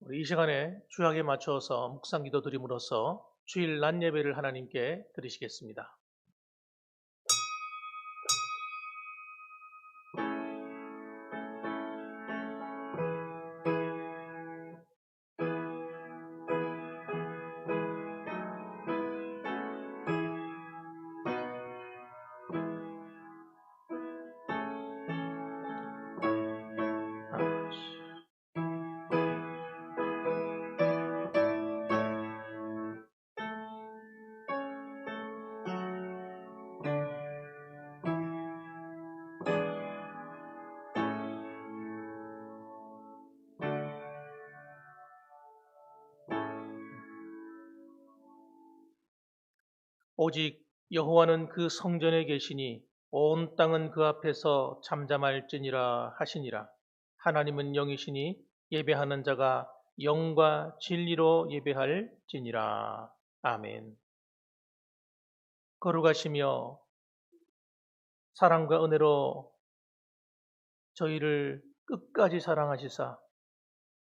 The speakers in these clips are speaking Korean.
우리 이 시간에 주약에 맞춰서 묵상 기도 드림으로써 주일 낮 예배를 하나님께 드리시겠습니다. 오직 여호와는 그 성전에 계시니 온 땅은 그 앞에서 잠잠할지니라 하시니라. 하나님은 영이시니 예배하는 자가 영과 진리로 예배할지니라. 아멘. 거룩하시며 사랑과 은혜로 저희를 끝까지 사랑하시사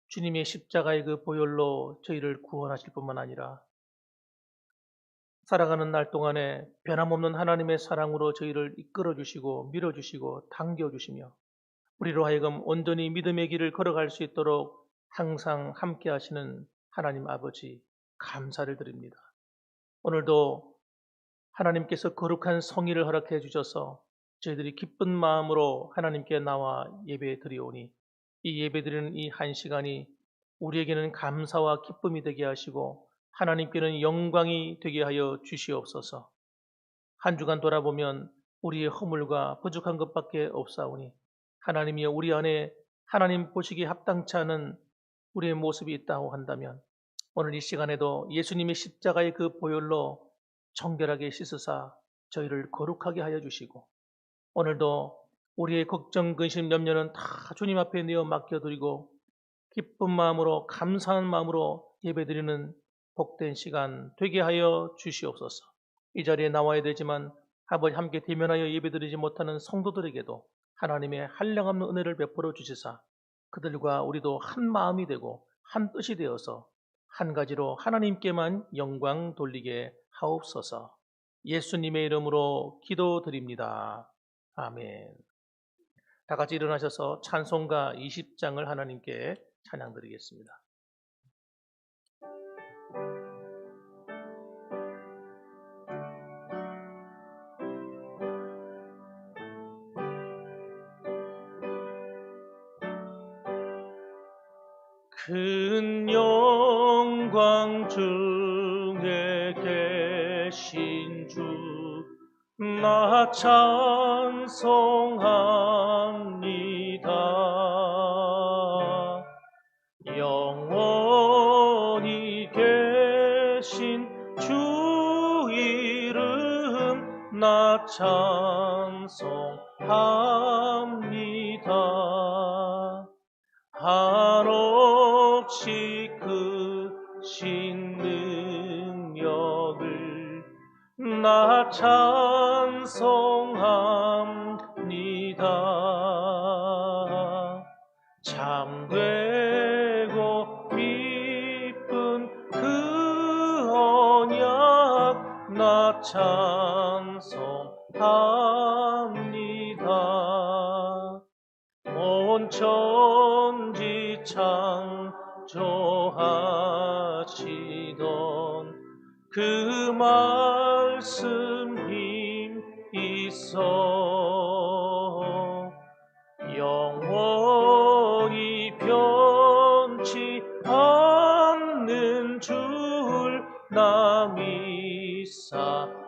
주님의 십자가의 그 보혈로 저희를 구원하실 뿐만 아니라 살아가는 날 동안에 변함없는 하나님의 사랑으로 저희를 이끌어 주시고 밀어주시고 당겨주시며 우리로 하여금 온전히 믿음의 길을 걸어갈 수 있도록 항상 함께 하시는 하나님 아버지 감사를 드립니다. 오늘도 하나님께서 거룩한 성의를 허락해 주셔서 저희들이 기쁜 마음으로 하나님께 나와 예배 드리오니 이 예배 드리는 이 한 시간이 우리에게는 감사와 기쁨이 되게 하시고 하나님께는 영광이 되게 하여 주시옵소서. 한 주간 돌아보면 우리의 허물과 부족한 것밖에 없사오니 하나님이여 우리 안에 하나님 보시기에 합당치 않은 우리의 모습이 있다고 한다면 오늘 이 시간에도 예수님의 십자가의 그 보혈로 정결하게 씻으사 저희를 거룩하게 하여 주시고 오늘도 우리의 걱정, 근심, 염려는 다 주님 앞에 내어 맡겨드리고 기쁜 마음으로 감사한 마음으로 예배드리는 복된 시간 되게 하여 주시옵소서. 이 자리에 나와야 되지만 아버지 함께 대면하여 예배드리지 못하는 성도들에게도 하나님의 한량없는 은혜를 베풀어 주시사 그들과 우리도 한 마음이 되고 한 뜻이 되어서 한 가지로 하나님께만 영광 돌리게 하옵소서. 예수님의 이름으로 기도드립니다. 아멘. 다 같이 일어나셔서 찬송가 20장을 하나님께 찬양드리겠습니다. 큰 영광 중에 계신 주 나 찬송합니다. 영원히 계신 주 이름 나 찬송합니다. 한없이 크신 능력을 나 찬송합니다. 참되고 기쁜 그 언약 나 찬송합니다. 온 천지 창조하시던 그 말씀 힘 있어 영원히 변치 않는 줄 나 믿사옵니다.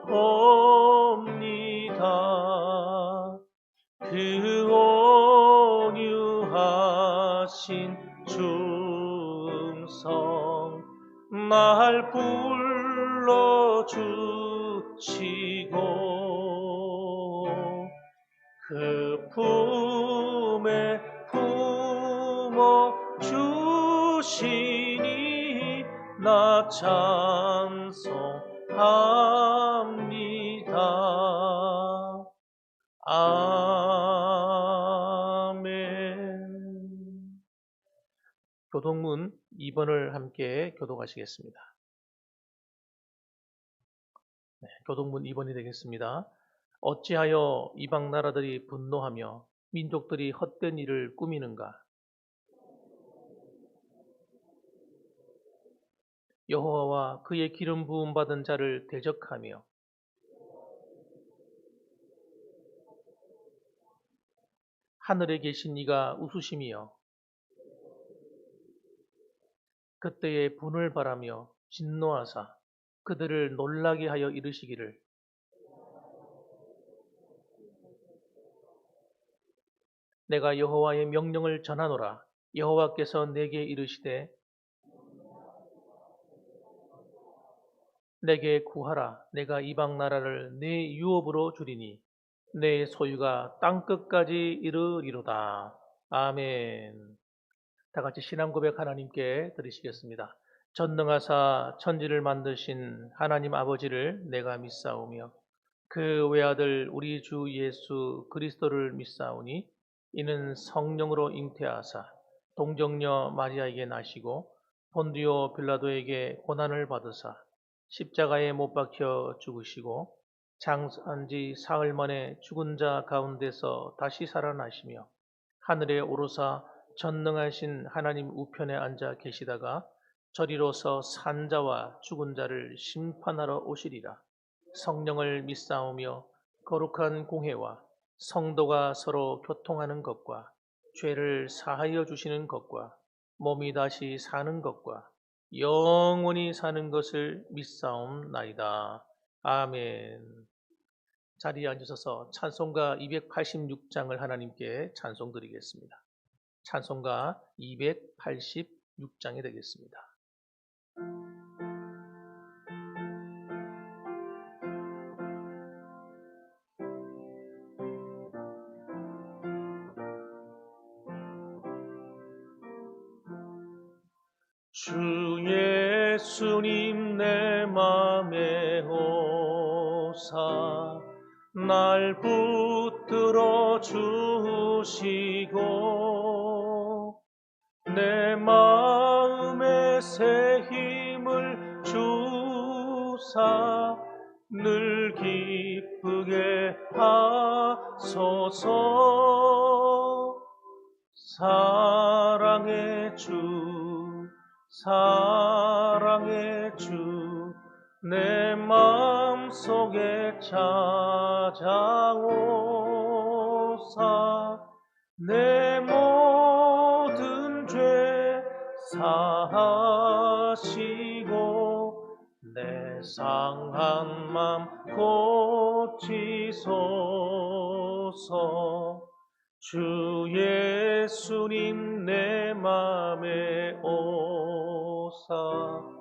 그 온유하신 중성 날 불러주시고 그 품에 품어 주시니 나 찬송합니다. 아멘. 교독문 2번을 함께 교독하시겠습니다. 교독문 2번이 되겠습니다. 어찌하여 이방 나라들이 분노하며 민족들이 헛된 일을 꾸미는가? 여호와와 그의 기름 부음 받은 자를 대적하며 하늘에 계신 이가 웃으심이여 그때에 분을 바라며 진노하사 그들을 놀라게 하여 이르시기를 내가 여호와의 명령을 전하노라. 여호와께서 내게 이르시되 내게 구하라. 내가 이방 나라를 네 유업으로 주리니 내 소유가 땅끝까지 이르리로다. 아멘. 다 같이 신앙 고백 하나님께 드리시겠습니다. 전능하사 천지를 만드신 하나님 아버지를 내가 믿사오며 그 외아들 우리 주 예수 그리스도를 믿사오니 이는 성령으로 잉태하사 동정녀 마리아에게 나시고 본디오 빌라도에게 고난을 받으사 십자가에 못 박혀 죽으시고 장사한 지 사흘 만에 죽은 자 가운데서 다시 살아나시며 하늘에 오르사 전능하신 하나님 우편에 앉아 계시다가 저리로서 산 자와 죽은 자를 심판하러 오시리라. 성령을 믿사오며 거룩한 공회와 성도가 서로 교통하는 것과 죄를 사하여 주시는 것과 몸이 다시 사는 것과 영원히 사는 것을 믿사옵나이다. 아멘. 자리에 앉으셔서 찬송가 286장을 하나님께 찬송드리겠습니다. 찬송가 286장이 되겠습니다. 주 예수님 내 맘에 오사 날 붙들어 주시고 내 마음에 새 힘을 주사 늘 기쁘게 하소서. 사랑의 주 사랑의 주 내 마음속에 찾아오사 내 모든 죄 사하시고 내 상한 맘 고치소서. 주 예수님 내 맘에 오사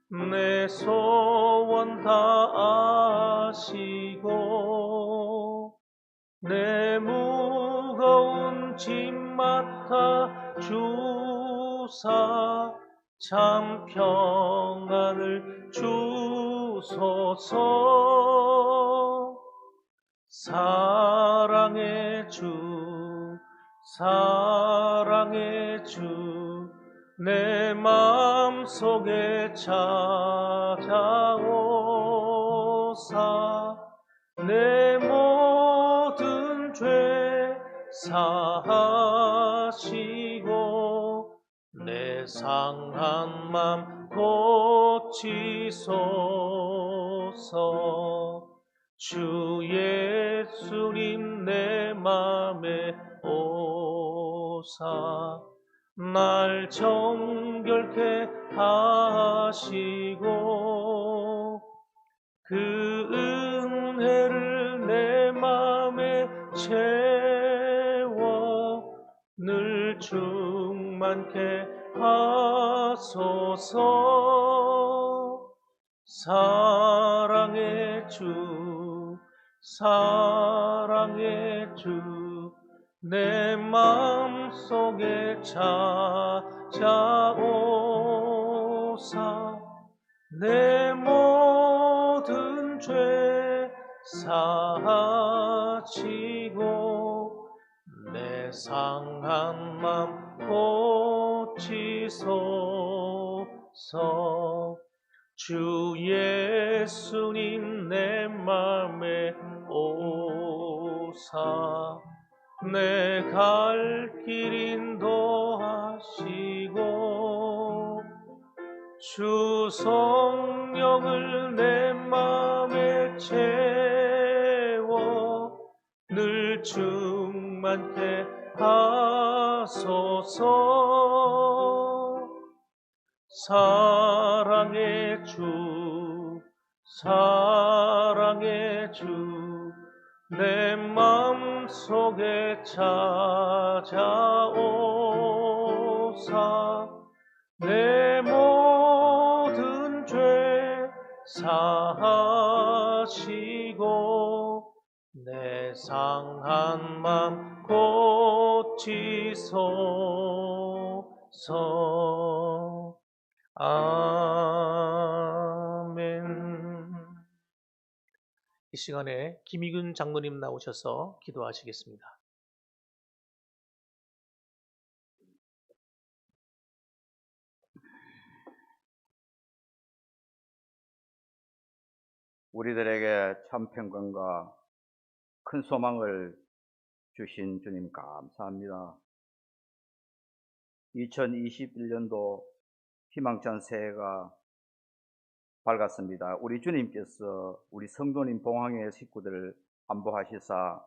내 소원 다 아시고 내 무거운 짐 맡아 주사 참 평안을 주소서. 사랑의 주 사랑의 주 내 마음속에 찾아오사 내 모든 죄 사하시고 내 상한 맘 고치소서. 주 예수님 내 맘에 오사 날 정결케 하시고 그 은혜를 내 맘에 채워 늘 충만케 하소서. 사랑의 주 사랑의 주 내 마음속에 찾아오사 내 모든 죄 사하시고 내 상한 맘 고치소서. 고치소서. 주 예수님 내 맘에 오사 내 갈 길 인도하시고 주 성령을 내 맘에 채워 늘 충만케 하소서. 사랑의 주 사랑의 주 내 맘속에 찾아오사 내 모든 죄 사하시고 내 상한 맘 고치소서. 아멘. 이 시간에 김희균 장로님 나오셔서 기도하시겠습니다. 우리들에게 참 평강과 큰 소망을 주신 주님 감사합니다. 2021년도 희망찬 새해가 밝았습니다. 우리 주님께서 우리 성도님 봉황의 식구들을 안보하시사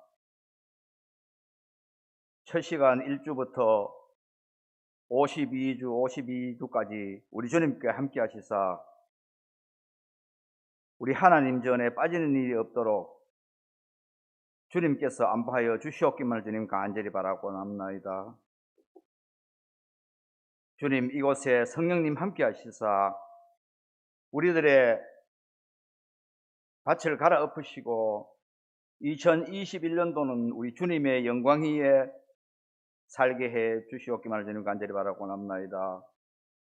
첫 시간 1주부터 52주까지 우리 주님께 함께 하시사 우리 하나님 전에 빠지는 일이 없도록 주님께서 안보하여 주시옵기만을 주님 간절히 바라고 남나이다. 주님, 이곳에 성령님 함께 하시사 우리들의 밭을 갈아엎으시고 2021년도는 우리 주님의 영광 위에 살게 해 주시옵기만을 주님 간절히 바라고 남나이다.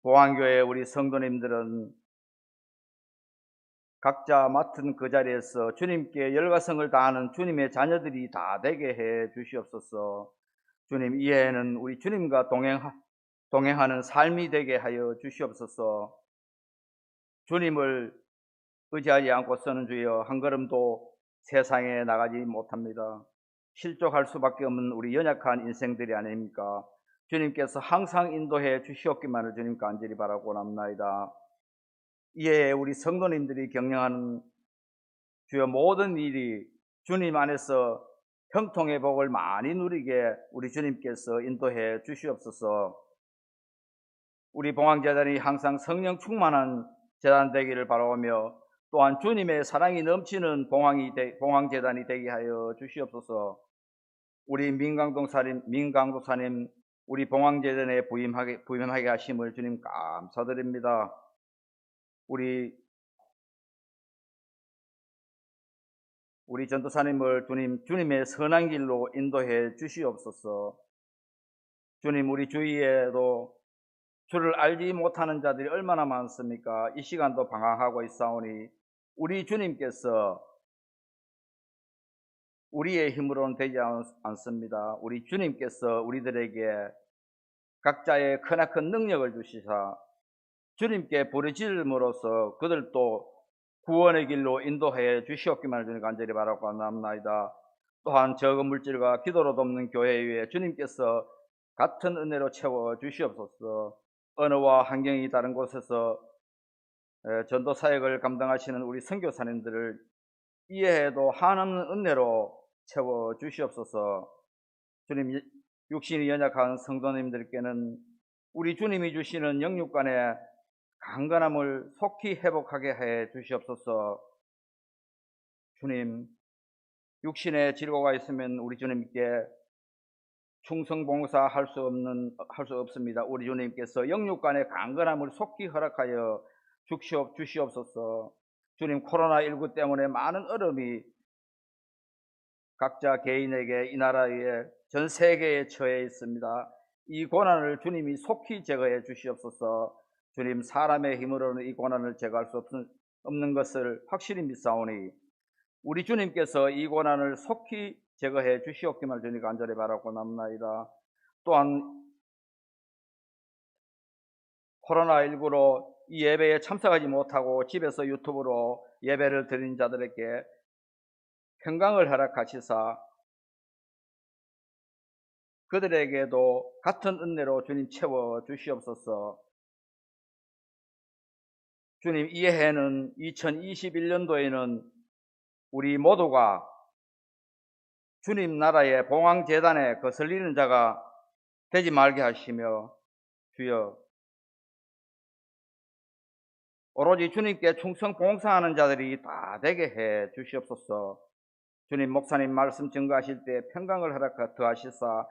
봉황교회 우리 성도님들은 각자 맡은 그 자리에서 주님께 열과성을 다하는 주님의 자녀들이 다 되게 해 주시옵소서. 주님, 이해에는 우리 주님과 동행하는 삶이 되게 하여 주시옵소서. 주님을 의지하지 않고서는 주여 한 걸음도 세상에 나가지 못합니다. 실족할 수밖에 없는 우리 연약한 인생들이 아닙니까? 주님께서 항상 인도해 주시옵기만을 주님 간절히 바라고 남나이다. 이에 우리 성도님들이 경영하는 주여 모든 일이 주님 안에서 형통의 복을 많이 누리게 우리 주님께서 인도해 주시옵소서. 우리 봉황재단이 항상 성령 충만한 재단 되기를 바라오며 또한 주님의 사랑이 넘치는 봉황재단이 되게 하여 주시옵소서. 우리 민강도사님 우리 봉황재단에 부임하게 하심을 주님 감사드립니다. 우리 전도사님을 주님의 선한 길로 인도해 주시옵소서. 주님, 우리 주위에도 주를 알지 못하는 자들이 얼마나 많습니까? 이 시간도 방황하고 있사오니 우리 주님께서 우리의 힘으로는 되지 않습니다. 우리 주님께서 우리들에게 각자의 크나큰 능력을 주시사 주님께 부르짖음으로써 그들도 구원의 길로 인도해 주시옵기만을 주님 간절히 바라고 남나이다. 또한 적은 물질과 기도로 돕는 교회 위에 주님께서 같은 은혜로 채워 주시옵소서. 언어와 환경이 다른 곳에서 전도 사역을 감당하시는 우리 선교사님들을 이해해도 한없는 은혜로 채워 주시옵소서. 주님, 육신이 연약한 성도님들께는 우리 주님이 주시는 영육간의 강건함을 속히 회복하게 해 주시옵소서. 주님, 육신에 질고가 있으면 우리 주님께 충성봉사 할 수 없습니다. 우리 주님께서 영육간의 강건함을 속히 허락하여 주시옵소서. 주님, 코로나19 때문에 많은 어려움이 각자 개인에게 이 나라에 전 세계에 처해 있습니다. 이 고난을 주님이 속히 제거해 주시옵소서. 주님, 사람의 힘으로는 이 고난을 제거할 수 없는 것을 확실히 믿사오니 우리 주님께서 이 고난을 속히 제거해 주시옵기를 주님 간절히 바라고 남나이다. 또한 코로나19로 이 예배에 참석하지 못하고 집에서 유튜브로 예배를 드린 자들에게 평강을 허락하시사 그들에게도 같은 은혜로 주님 채워 주시옵소서. 주님, 이 해는 2021년도에는 우리 모두가 주님 나라의 봉황재단에 거슬리는 자가 되지 말게 하시며, 주여, 오로지 주님께 충성 봉사하는 자들이 다 되게 해 주시옵소서. 주님, 목사님 말씀 증거하실 때 평강을 허락하 더하시사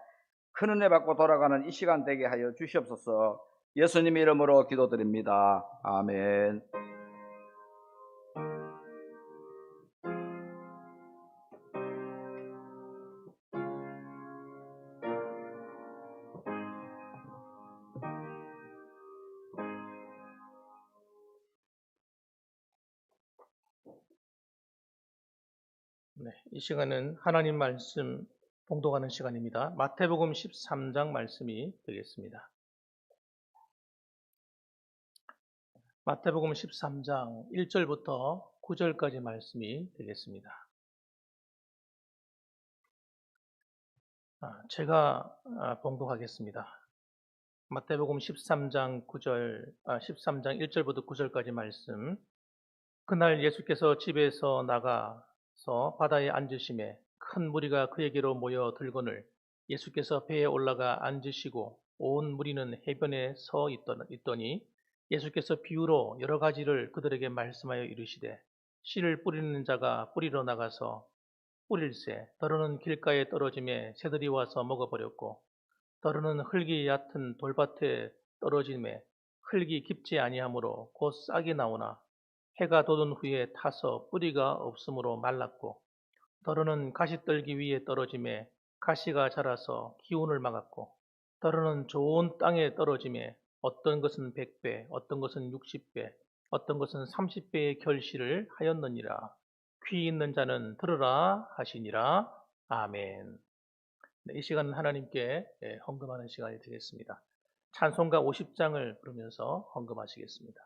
큰 은혜 받고 돌아가는 이 시간 되게 하여 주시옵소서. 예수님 이름으로 기도드립니다. 아멘. 네, 이 시간은 하나님 말씀 봉독하는 시간입니다. 마태복음 13장 말씀이 되겠습니다. 마태복음 13장 1절부터 9절까지 말씀이 되겠습니다. 제가 봉독하겠습니다. 마태복음 13장 1절부터 9절까지 말씀. 그날 예수께서 집에서 나가서 바다에 앉으심에 큰 무리가 그에게로 모여 들거늘 예수께서 배에 올라가 앉으시고 온 무리는 해변에 서 있더니 예수께서 비유로 여러 가지를 그들에게 말씀하여 이르시되 씨를 뿌리는 자가 뿌리러 나가서 뿌릴새 더러는 길가에 떨어짐에 새들이 와서 먹어버렸고 더러는 흙이 얕은 돌밭에 떨어짐에 흙이 깊지 아니하므로 곧 싹이 나오나 해가 돋은 후에 타서 뿌리가 없으므로 말랐고 더러는 가시떨기 위에 떨어짐에 가시가 자라서 기운을 막았고 더러는 좋은 땅에 떨어짐에 어떤 것은 100배 어떤 것은 60배 어떤 것은 30배의 결실을 하였느니라. 귀 있는 자는 들으라 하시니라. 아멘. 네, 이 시간은 하나님께 헌금하는 시간이 되겠습니다. 찬송가 50장을 부르면서 헌금하시겠습니다.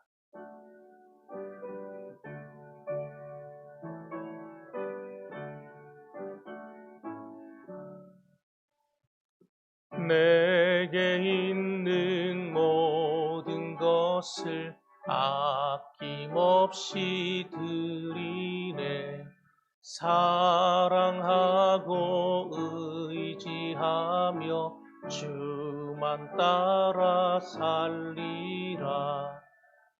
내게 있는 모든 것을 아낌없이 드리네. 사랑하고 의지하며 주만 따라 살리라.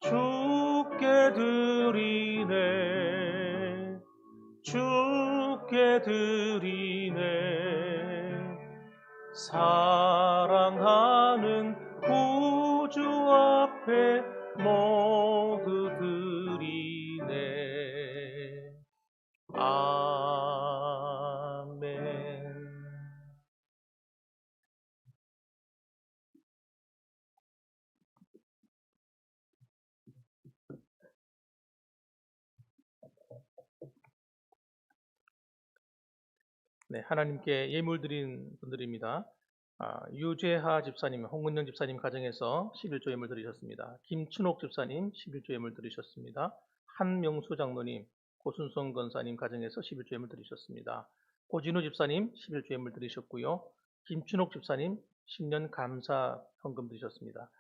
주께 드리네. 주께 드리네. 사랑하는 구주 앞에 모두 드리네. 아멘. 네, 하나님께 예물 드린 분들입니다. 유재하 집사님, 홍은영 집사님 가정에서 11조 예물 드리셨습니다. 김춘옥 집사님 11조 예물 드리셨습니다. 한명수 장로님, 고순성 권사님 가정에서 11조 예물 드리셨습니다. 고진우 집사님 11조 예물 드리셨고요. 김춘옥 집사님 10년 감사 헌금 드리셨습니다.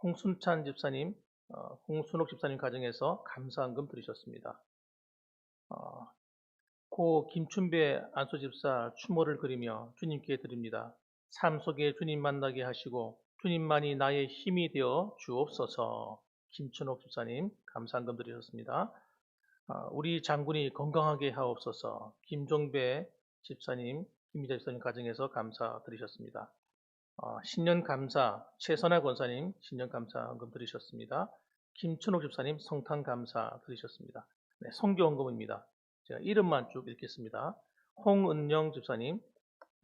홍순찬 집사님, 홍순옥 집사님 가정에서 감사헌금 드리셨습니다. 고 김춘배 안수집사 추모를 그리며 주님께 드립니다. 삶 속에 주님 만나게 하시고 주님만이 나의 힘이 되어 주옵소서. 김춘옥 집사님 감사헌금 드리셨습니다. 우리 장군이 건강하게 하옵소서. 김종배 집사님, 김미자 집사님 가정에서 감사 드리셨습니다. 신년 감사 최선아 권사님 신년 감사헌금 드리셨습니다. 김춘옥 집사님 성탄 감사 드리셨습니다. 네, 성교헌금입니다. 제가 이름만 쭉 읽겠습니다. 홍은영 집사님,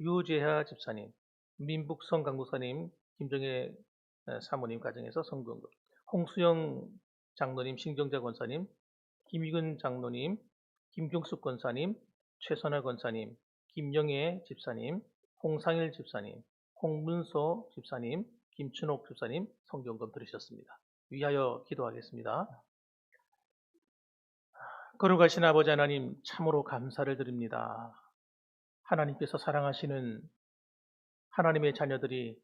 유재하 집사님, 민북성 강국사님, 김정혜 사모님 가정에서 성교헌금, 홍수영 장로님, 신경자 권사님, 김익은 장로님, 김경숙 권사님, 최선아 권사님, 김영애 집사님, 홍상일 집사님, 홍문소 집사님, 김춘옥 집사님 성경금 들으셨습니다. 위하여 기도하겠습니다. 거룩하신 아버지 하나님, 참으로 감사를 드립니다. 하나님께서 사랑하시는 하나님의 자녀들이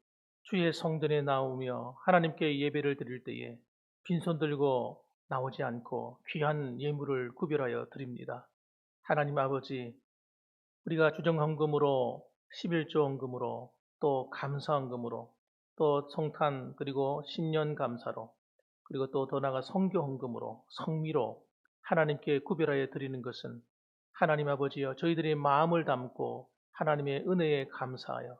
주의 성전에 나오며 하나님께 예배를 드릴 때에 빈손 들고 나오지 않고 귀한 예물을 구별하여 드립니다. 하나님 아버지, 우리가 주정헌금으로 11조 헌금으로 또 감사헌금으로 또 성탄 그리고 신년 감사로 그리고 또 더 나아가 성교 헌금으로 성미로 하나님께 구별하여 드리는 것은 하나님 아버지여 저희들의 마음을 담고 하나님의 은혜에 감사하여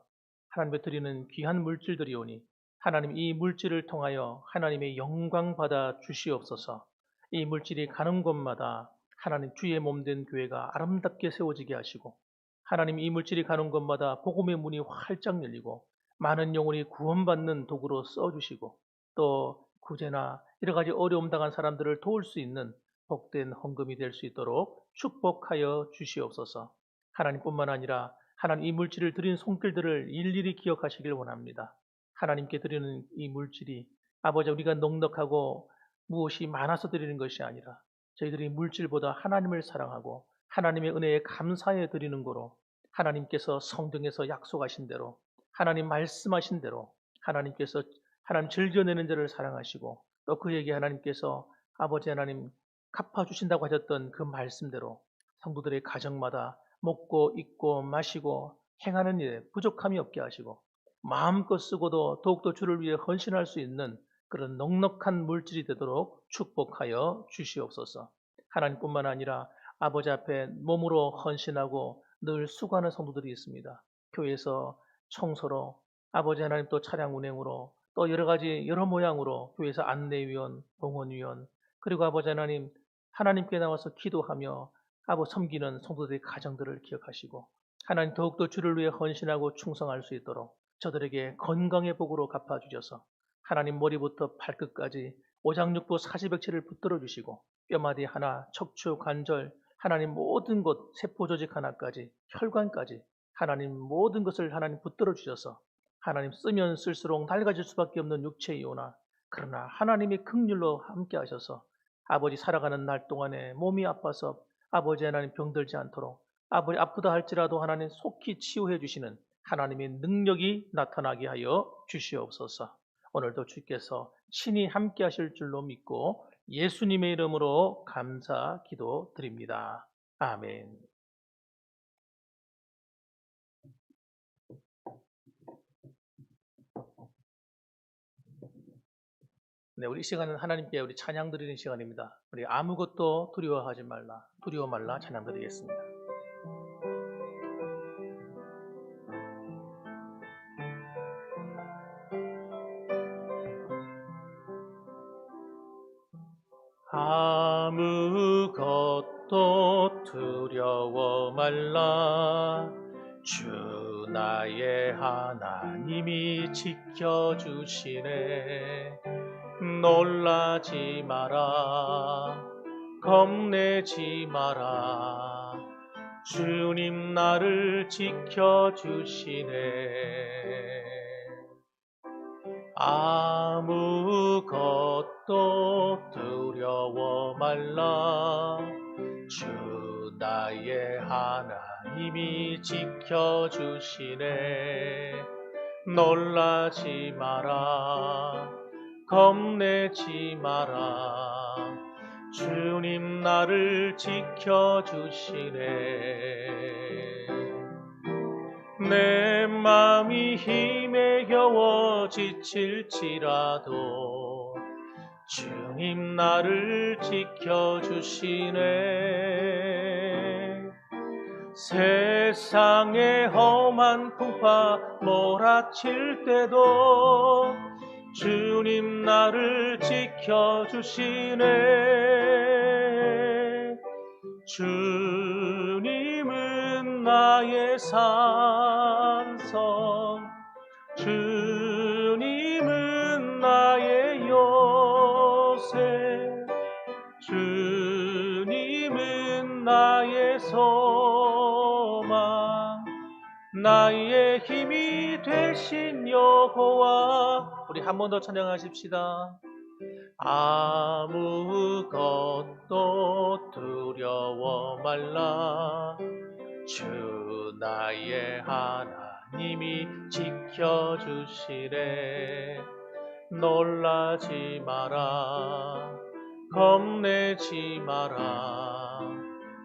하나님께 드리는 귀한 물질들이오니 하나님 이 물질을 통하여 하나님의 영광 받아 주시옵소서. 이 물질이 가는 곳마다 하나님 주의 몸된 교회가 아름답게 세워지게 하시고 하나님 이 물질이 가는 곳마다 복음의 문이 활짝 열리고 많은 영혼이 구원받는 도구로 써주시고 또 구제나 여러 가지 어려움 당한 사람들을 도울 수 있는 복된 헌금이 될 수 있도록 축복하여 주시옵소서. 하나님뿐만 아니라 하나님 이 물질을 드린 손길들을 일일이 기억하시길 원합니다. 하나님께 드리는 이 물질이 아버지 우리가 넉넉하고 무엇이 많아서 드리는 것이 아니라 저희들이 물질보다 하나님을 사랑하고 하나님의 은혜에 감사해 드리는 거로 하나님께서 성경에서 약속하신 대로 하나님 말씀하신 대로 하나님께서 하나님 즐겨내는 자를 사랑하시고 또 그에게 하나님께서 아버지 하나님 갚아주신다고 하셨던 그 말씀대로 성도들의 가정마다 먹고 입고 마시고 행하는 일에 부족함이 없게 하시고 마음껏 쓰고도 더욱더 주를 위해 헌신할 수 있는 그런 넉넉한 물질이 되도록 축복하여 주시옵소서. 하나님뿐만 아니라 아버지 앞에 몸으로 헌신하고 늘 수고하는 성도들이 있습니다. 교회에서 청소로 아버지 하나님 또 차량 운행으로 또 여러 가지 여러 모양으로 교회에서 안내위원, 봉헌위원 그리고 아버지 하나님 하나님께 나와서 기도하며 아버지 섬기는 성도들의 가정들을 기억하시고 하나님 더욱더 주를 위해 헌신하고 충성할 수 있도록 저들에게 건강의 복으로 갚아주셔서 하나님 머리부터 발끝까지 오장육부 사지백체를 붙들어 주시고 뼈마디 하나, 척추, 관절, 하나님 모든 것, 세포 조직 하나까지, 혈관까지 하나님 모든 것을 하나님 붙들어 주셔서 하나님 쓰면 쓸수록 낡아질 수밖에 없는 육체이오나 그러나 하나님의 긍휼로 함께 하셔서 아버지 살아가는 날 동안에 몸이 아파서 아버지 하나님 병들지 않도록 아버지 아프다 할지라도 하나님 속히 치유해 주시는 하나님의 능력이 나타나게 하여 주시옵소서. 오늘도 주께서 친히 함께 하실 줄로 믿고 예수님의 이름으로 감사 기도 드립니다. 아멘. 네, 우리 이 시간은 하나님께 우리 찬양 드리는 시간입니다. 우리 아무것도 두려워하지 말라, 두려워 말라 찬양 드리겠습니다. 아무것도 두려워 말라 주 나의 하나님이 지켜주시네 놀라지 마라 겁내지 마라 주님 나를 지켜주시네 아무것도 두려워 말라 주 나의 하나님이 지켜주시네 놀라지 마라 겁내지 마라 주님 나를 지켜주시네 내 마음이 힘에 겨워 지칠지라도 주님 나를 지켜주시네 세상의 험한 풍파 몰아칠 때도 주님 나를 지켜주시네 주님은 나의 산성 주님은 나의 요새 주님은 나의 소망 나의 힘이 되신 여호와 우리 한 번 더 찬양하십시다. 아무것도 두려워 말라. 주 나의 하나님이 지켜주시래. 놀라지 마라. 겁내지 마라.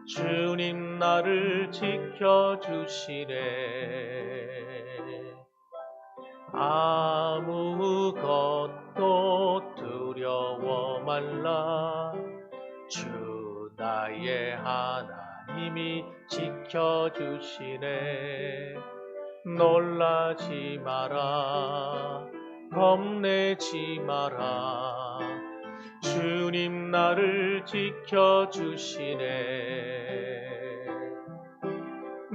주님 나를 지켜주시래. 아무것도 두려워 말라. 주 나의 하나님이 지켜주시네. 놀라지 마라. 겁내지 마라. 주님 나를 지켜주시네.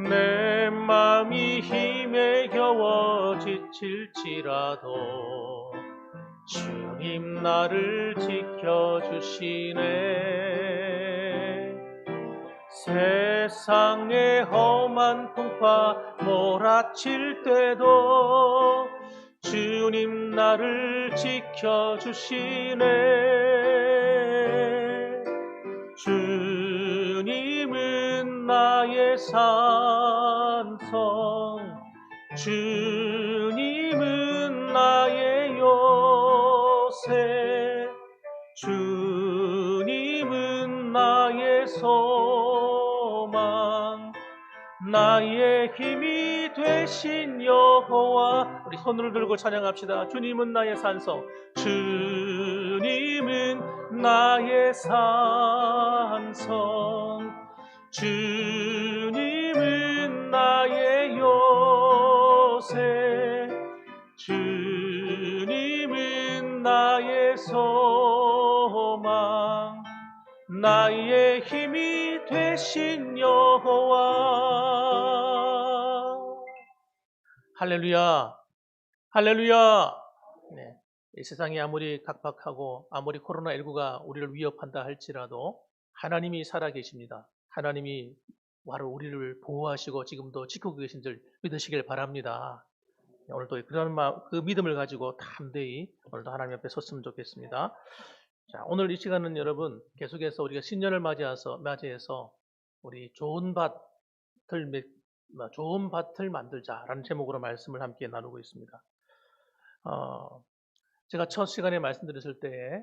내 맘이 힘에 겨워 지칠지라도 주님 나를 지켜주시네. 세상의 험한 풍파 몰아칠 때도 주님 나를 지켜주시네. 주님은 나의 산성, 주님은 나의 요새, 주님은 나의 소망, 나의 힘이 되신 여호와. 우리 손을 들고 찬양합시다. 주님은 나의 산성, 주님은 나의 산성, 주님은 나의 요새, 주님은 나의 소망, 나의 힘이 되신 여호와. 할렐루야, 할렐루야. 네, 이 세상이 아무리 각박하고 아무리 코로나19가 우리를 위협한다 할지라도 하나님이 살아계십니다. 하나님이 바로 우리를 보호하시고 지금도 지키고 계신 줄 믿으시길 바랍니다. 오늘도 그런 그 믿음을 가지고 담대히 오늘도 하나님 앞에 섰으면 좋겠습니다. 자, 오늘 이 시간은 여러분 계속해서 우리가 신년을 맞이해서 우리 좋은 밭을 만들자라는 제목으로 말씀을 함께 나누고 있습니다. 제가 첫 시간에 말씀드렸을 때에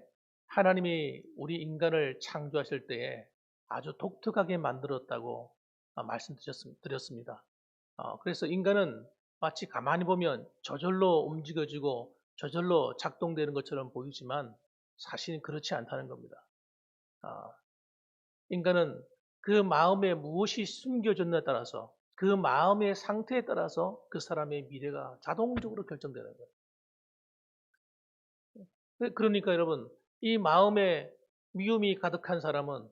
하나님이 우리 인간을 창조하실 때에 아주 독특하게 만들었다고 말씀드렸습니다. 그래서 인간은 마치 가만히 보면 저절로 움직여지고 저절로 작동되는 것처럼 보이지만 사실은 그렇지 않다는 겁니다. 인간은 그 마음에 무엇이 숨겨졌느냐에 따라서, 그 마음의 상태에 따라서 그 사람의 미래가 자동적으로 결정되는 거예요. 그러니까 여러분, 이 마음에 미움이 가득한 사람은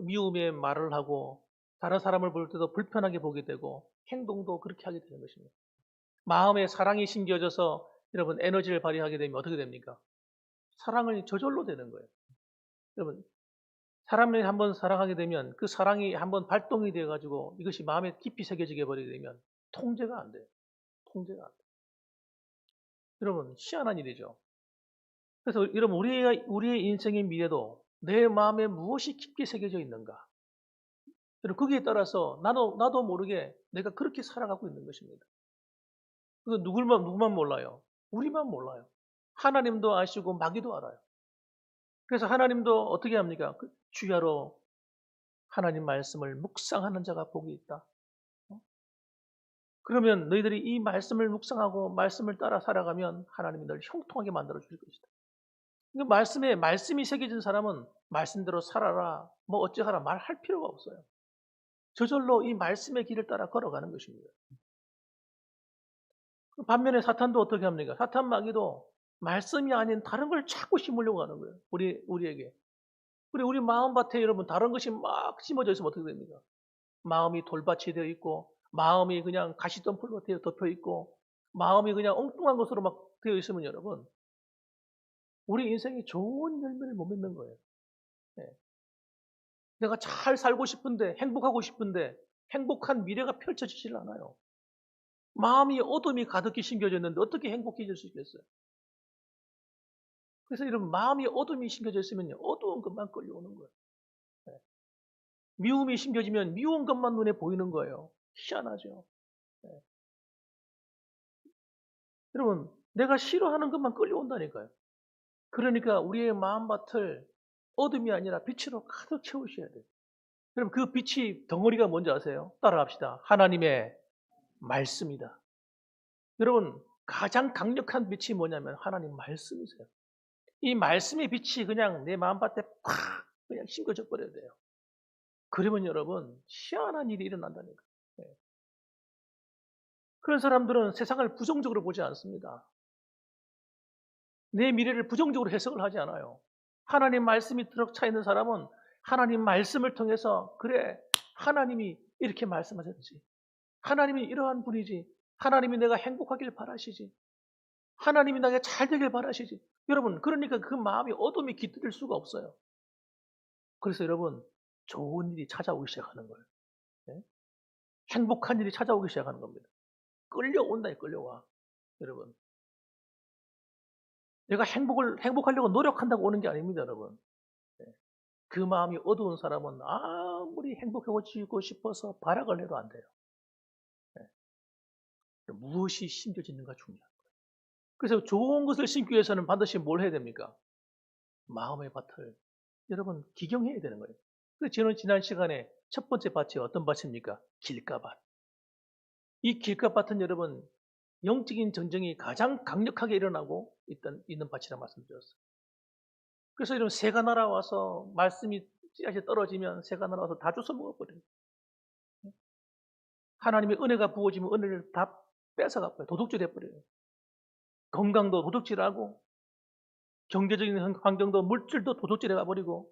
미움의 말을 하고 다른 사람을 볼 때도 불편하게 보게 되고 행동도 그렇게 하게 되는 것입니다. 마음에 사랑이 심겨져서 여러분 에너지를 발휘하게 되면 어떻게 됩니까? 사랑을 저절로 되는 거예요. 여러분, 사람을 한번 사랑하게 되면 그 사랑이 한번 발동이 되어가지고 이것이 마음에 깊이 새겨지게 버리게 되면 통제가 안 돼요. 통제가 안 돼요. 여러분, 희한한 일이죠. 그래서 여러분, 우리의 인생의 미래도 내 마음에 무엇이 깊게 새겨져 있는가? 여러분, 거기에 따라서 나도 모르게 내가 그렇게 살아가고 있는 것입니다. 그거 누구만 몰라요? 우리만 몰라요. 하나님도 아시고 마귀도 알아요. 그래서 하나님도 어떻게 합니까? 주야로 하나님 말씀을 묵상하는 자가 복이 있다. 그러면 너희들이 이 말씀을 묵상하고 말씀을 따라 살아가면 하나님이 널 형통하게 만들어 주실 것이다. 그러니까 말씀이 새겨진 사람은 말씀대로 살아라, 뭐 어찌하라 말할 필요가 없어요. 저절로 이 말씀의 길을 따라 걸어가는 것입니다. 반면에 사탄도 어떻게 합니까? 사탄 마귀도 말씀이 아닌 다른 걸 자꾸 심으려고 하는 거예요. 우리에게. 우리 마음밭에 여러분 다른 것이 막 심어져 있으면 어떻게 됩니까? 마음이 돌밭이 되어 있고, 마음이 그냥 가시덤불로 덮여 있고, 마음이 그냥 엉뚱한 것으로 막 되어 있으면 여러분, 우리 인생이 좋은 열매를 못 맺는 거예요. 네. 내가 잘 살고 싶은데, 행복하고 싶은데, 행복한 미래가 펼쳐지질 않아요. 마음이 어둠이 가득히 심겨져 있는데 어떻게 행복해질 수 있겠어요? 그래서 이런 마음이 어둠이 심겨져 있으면요, 어두운 것만 끌려오는 거예요. 예. 미움이 심겨지면 미운 것만 눈에 보이는 거예요. 희한하죠. 예. 여러분, 내가 싫어하는 것만 끌려온다니까요. 그러니까 우리의 마음밭을 어둠이 아니라 빛으로 가득 채우셔야 돼요. 여러분, 그 빛이 덩어리가 뭔지 아세요? 따라갑시다. 하나님의 말씀이다. 여러분, 가장 강력한 빛이 뭐냐면 하나님 말씀이세요. 이 말씀의 빛이 그냥 내 마음밭에 팍 그냥 심겨져 버려야 돼요. 그러면 여러분, 희한한 일이 일어난다니까. 예. 그런 사람들은 세상을 부정적으로 보지 않습니다. 내 미래를 부정적으로 해석을 하지 않아요. 하나님 말씀이 들어 차 있는 사람은 하나님 말씀을 통해서, 그래, 하나님이 이렇게 말씀하셨지. 하나님이 이러한 분이지. 하나님이 내가 행복하길 바라시지. 하나님이 나에게 잘 되길 바라시지. 여러분, 그러니까 그 마음이 어둠이 깃들 수가 없어요. 그래서 여러분, 좋은 일이 찾아오기 시작하는 거예요. 예? 행복한 일이 찾아오기 시작하는 겁니다. 끌려온다, 끌려와. 여러분. 내가 행복하려고 노력한다고 오는 게 아닙니다, 여러분. 예. 그 마음이 어두운 사람은 아무리 행복해지고 싶어서 발악을 해도 안 돼요. 예. 무엇이 심겨지는가 중요해요. 그래서 좋은 것을 심기 위해서는 반드시 뭘 해야 됩니까? 마음의 밭을 여러분 기경해야 되는 거예요. 그래서 저는 지난 시간에 첫 번째 밭이 어떤 밭입니까? 길가밭. 이 길가밭은 여러분 영적인 전쟁이 가장 강력하게 일어나고 있는 밭이라 말씀드렸어요. 그래서 이런 새가 날아와서 말씀이 씨앗이 떨어지면 새가 날아와서 다 주워 먹어버려요. 하나님의 은혜가 부어지면 은혜를 다 뺏어가 버려요. 도둑질해버려요. 건강도 도둑질하고 경제적인 환경도 물질도 도둑질해가 버리고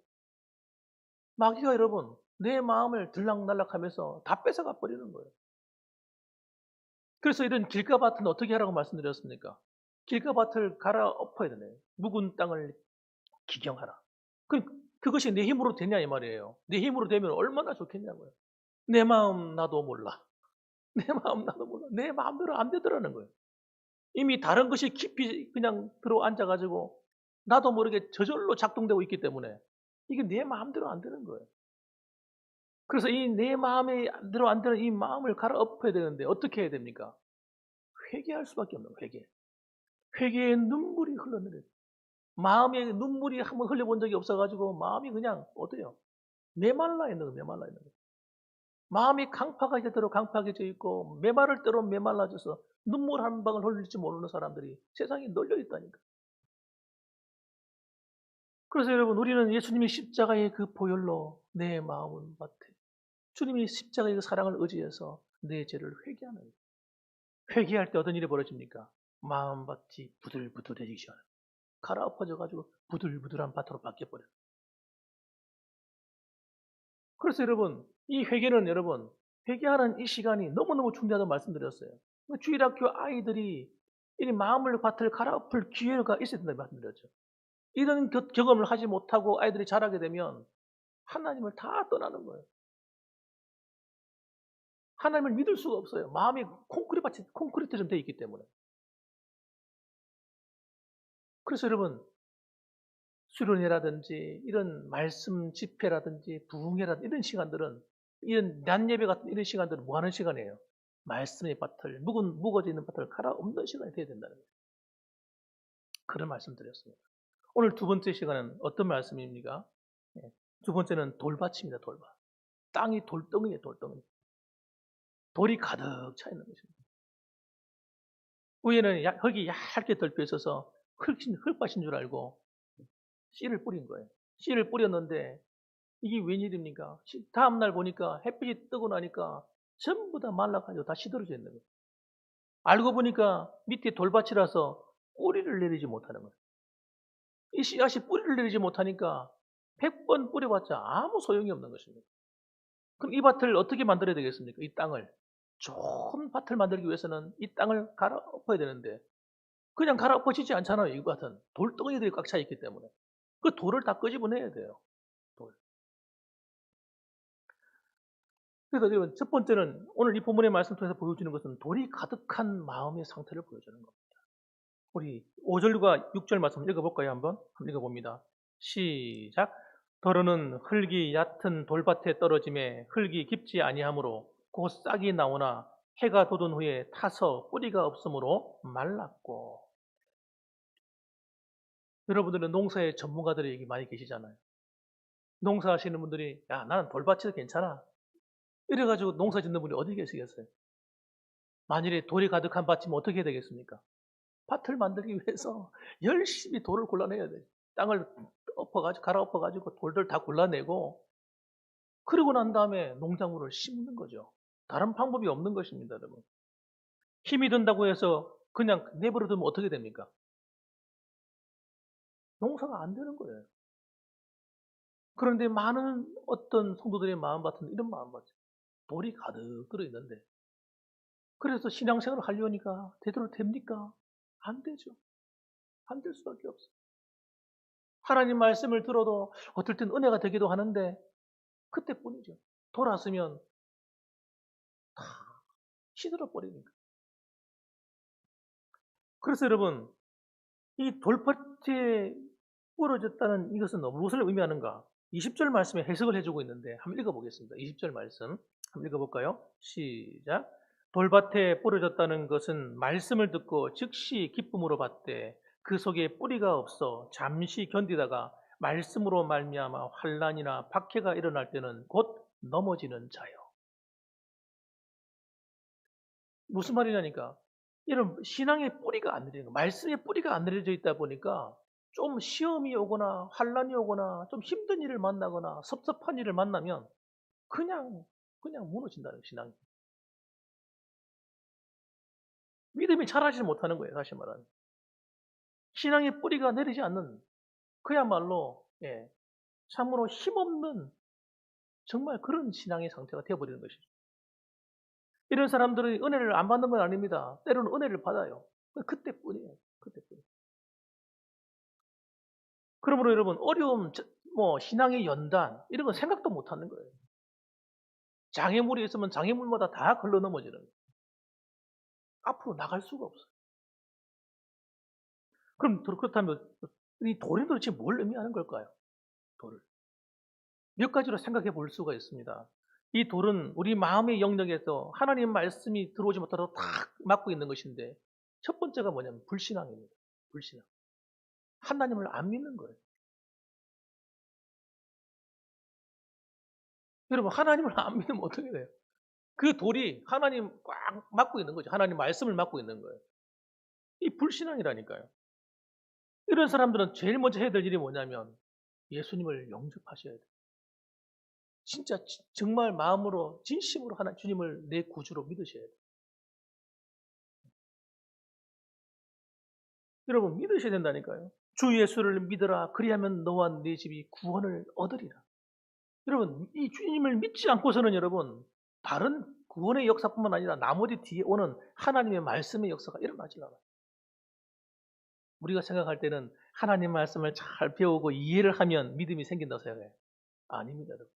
마귀가 여러분 내 마음을 들락날락하면서 다 뺏어가 버리는 거예요. 그래서 이런 길가밭은 어떻게 하라고 말씀드렸습니까? 길가밭을 갈아엎어야 되네. 묵은 땅을 기경하라. 그것이 내 힘으로 되냐 이 말이에요. 내 힘으로 되면 얼마나 좋겠냐고요. 내 마음 나도 몰라. 내 마음 나도 몰라. 내 마음대로 안 되더라는 거예요. 이미 다른 것이 깊이 그냥 들어앉아가지고 나도 모르게 저절로 작동되고 있기 때문에 이게 내 마음대로 안 되는 거예요. 그래서 이 내 마음대로 안 되는 이 마음을 갈아엎어야 되는데 어떻게 해야 됩니까? 회개할 수밖에 없는 거예요. 회개. 회개의 눈물이 흘러내려요. 마음에 눈물이 한번 흘려본 적이 없어가지고 마음이 그냥 어때요? 메말라 있는 거예요. 메말라 있는 거예요. 마음이 강팍하게 되도록 강팍해져 있고 메마를 때로 메말라져서 눈물 한 방울 흘릴지 모르는 사람들이 세상에 널려 있다니까. 그래서 여러분 우리는 예수님이 십자가의 그 보혈로 내 마음을 밭에 주님이 십자가의 그 사랑을 의지해서 내 죄를 회개하는 거예요. 회개할 때 어떤 일이 벌어집니까? 마음밭이 부들부들해지기 시작해요. 갈아엎어져가지고 부들부들한 밭으로 바뀌어버려요. 그래서 여러분 이 회개는 여러분 회개하는 이 시간이 너무너무 중요하다고 말씀드렸어요. 주일학교 아이들이 이 마음을 밭을 갈아엎을 기회가 있어야 된다고 말씀드렸죠. 이런 경험을 하지 못하고 아이들이 자라게 되면 하나님을 다 떠나는 거예요. 하나님을 믿을 수가 없어요. 마음이 콘크리트처럼 되어 있기 때문에. 그래서 여러분 수련회라든지 이런 말씀 집회라든지 부흥회라든지 이런 시간들은 이런 낮 예배 같은 이런 시간들은 뭐 하는 시간이에요? 말씀의 밭을 묵어져 있는 밭을 갈아엎는 시간이 돼야 된다는 거예요. 그런 말씀 드렸습니다. 오늘 두 번째 시간은 어떤 말씀입니까? 예, 두 번째는 돌밭입니다. 돌밭. 땅이 돌덩이에요. 돌덩이. 돌이 가득 차 있는 것입니다. 위에는 흙이 얇게 덮여 있어서 흙밭인 줄 알고 씨를 뿌린 거예요. 씨를 뿌렸는데 이게 웬일입니까? 다음날 보니까 햇빛이 뜨고 나니까 전부 다 말라가지고 다 시들어져 있는 거예요. 알고 보니까 밑에 돌밭이라서 뿌리를 내리지 못하는 거예요. 이 씨앗이 뿌리를 내리지 못하니까 100번 뿌려봤자 아무 소용이 없는 것입니다. 그럼 이 밭을 어떻게 만들어야 되겠습니까? 이 땅을. 좋은 밭을 만들기 위해서는 이 땅을 갈아엎어야 되는데 그냥 갈아엎어지지 않잖아요. 이 밭은. 돌덩이들이 꽉 차 있기 때문에. 그 돌을 다 끄집어내야 돼요. 돌. 그래서 여러분 첫 번째는 오늘 이 본문의 말씀 통해서 보여주는 것은 돌이 가득한 마음의 상태를 보여주는 겁니다. 우리 5절과 6절 말씀 읽어볼까요? 한번 읽어봅니다. 시작. 더러는 흙이 얕은 돌밭에 떨어짐에 흙이 깊지 아니하므로 곧 싹이 나오나 해가 돋은 후에 타서 뿌리가 없으므로 말랐고. 여러분들은 농사의 전문가들이 여기 많이 계시잖아요. 농사하시는 분들이 야 나는 돌밭이 괜찮아 이래가지고 농사 짓는 분이 어디 계시겠어요? 만일에 돌이 가득한 밭이면 어떻게 해야 되겠습니까? 밭을 만들기 위해서 열심히 돌을 골라내야 돼요. 땅을 갈아 엎어가지고 돌들 다 골라내고 그러고 난 다음에 농작물을 심는 거죠. 다른 방법이 없는 것입니다, 여러분. 힘이 든다고 해서 그냥 내버려 두면 어떻게 됩니까? 농사가 안 되는 거예요. 그런데 많은 어떤 성도들의 마음밭은 이런 마음밭이에요. 돌이 가득 들어있는데 그래서 신앙생활을 하려니까 제대로 됩니까? 안 되죠. 안 될 수밖에 없어요. 하나님 말씀을 들어도 어떨 땐 은혜가 되기도 하는데 그때뿐이죠. 돌았으면 다 시들어 버리니까. 그래서 여러분 이 돌밭에 부러졌다는 이것은 무엇을 의미하는가? 20절 말씀에 해석을 해주고 있는데 한번 읽어보겠습니다. 20절 말씀 한번 읽어볼까요? 시작. 돌밭에 부러졌다는 것은 말씀을 듣고 즉시 기쁨으로 받되 그 속에 뿌리가 없어 잠시 견디다가 말씀으로 말미암아 환난이나 박해가 일어날 때는 곧 넘어지는 자요. 무슨 말이냐니까 이런 신앙의 뿌리가 안 내려진 거, 말씀의 뿌리가 안 내려져 있다 보니까 좀 시험이 오거나 환난이 오거나 좀 힘든 일을 만나거나 섭섭한 일을 만나면 그냥 무너진다는 거예요, 신앙이. 믿음이 자라지 못하는 거예요, 사실 말하면. 신앙의 뿌리가 내리지 않는 그야말로 참으로 힘없는 정말 그런 신앙의 상태가 되어버리는 것이죠. 이런 사람들이 은혜를 안 받는 건 아닙니다. 때로는 은혜를 받아요. 그때뿐이에요. 그때뿐이에요. 그러므로 여러분 어려움, 신앙의 연단 이런 건 생각도 못하는 거예요. 장애물이 있으면 장애물마다 다 걸러 넘어지는 거예요. 앞으로 나갈 수가 없어요. 그럼 그렇다면 이 돌이 도대체 뭘 의미하는 걸까요? 돌을. 몇 가지로 생각해 볼 수가 있습니다. 이 돌은 우리 마음의 영역에서 하나님 말씀이 들어오지 못하도록 탁 막고 있는 것인데 첫 번째가 뭐냐면 불신앙입니다. 불신앙. 하나님을 안 믿는 거예요. 여러분 하나님을 안 믿으면 어떻게 돼요? 그 돌이 하나님 꽉 막고 있는 거죠. 하나님 말씀을 막고 있는 거예요. 이 불신앙이라니까요. 이런 사람들은 제일 먼저 해야 될 일이 뭐냐면 예수님을 영접하셔야 돼요. 진짜 정말 마음으로 진심으로 하나 주님을 내 구주로 믿으셔야 돼요. 여러분 믿으셔야 된다니까요. 주 예수를 믿으라 그리하면 너와 네 집이 구원을 얻으리라. 여러분 이 주님을 믿지 않고서는 여러분 다른 구원의 역사뿐만 아니라 나머지 뒤에 오는 하나님의 말씀의 역사가 일어나지 않아요. 우리가 생각할 때는 하나님 말씀을 잘 배우고 이해를 하면 믿음이 생긴다고 생각해요. 아닙니다, 여러분.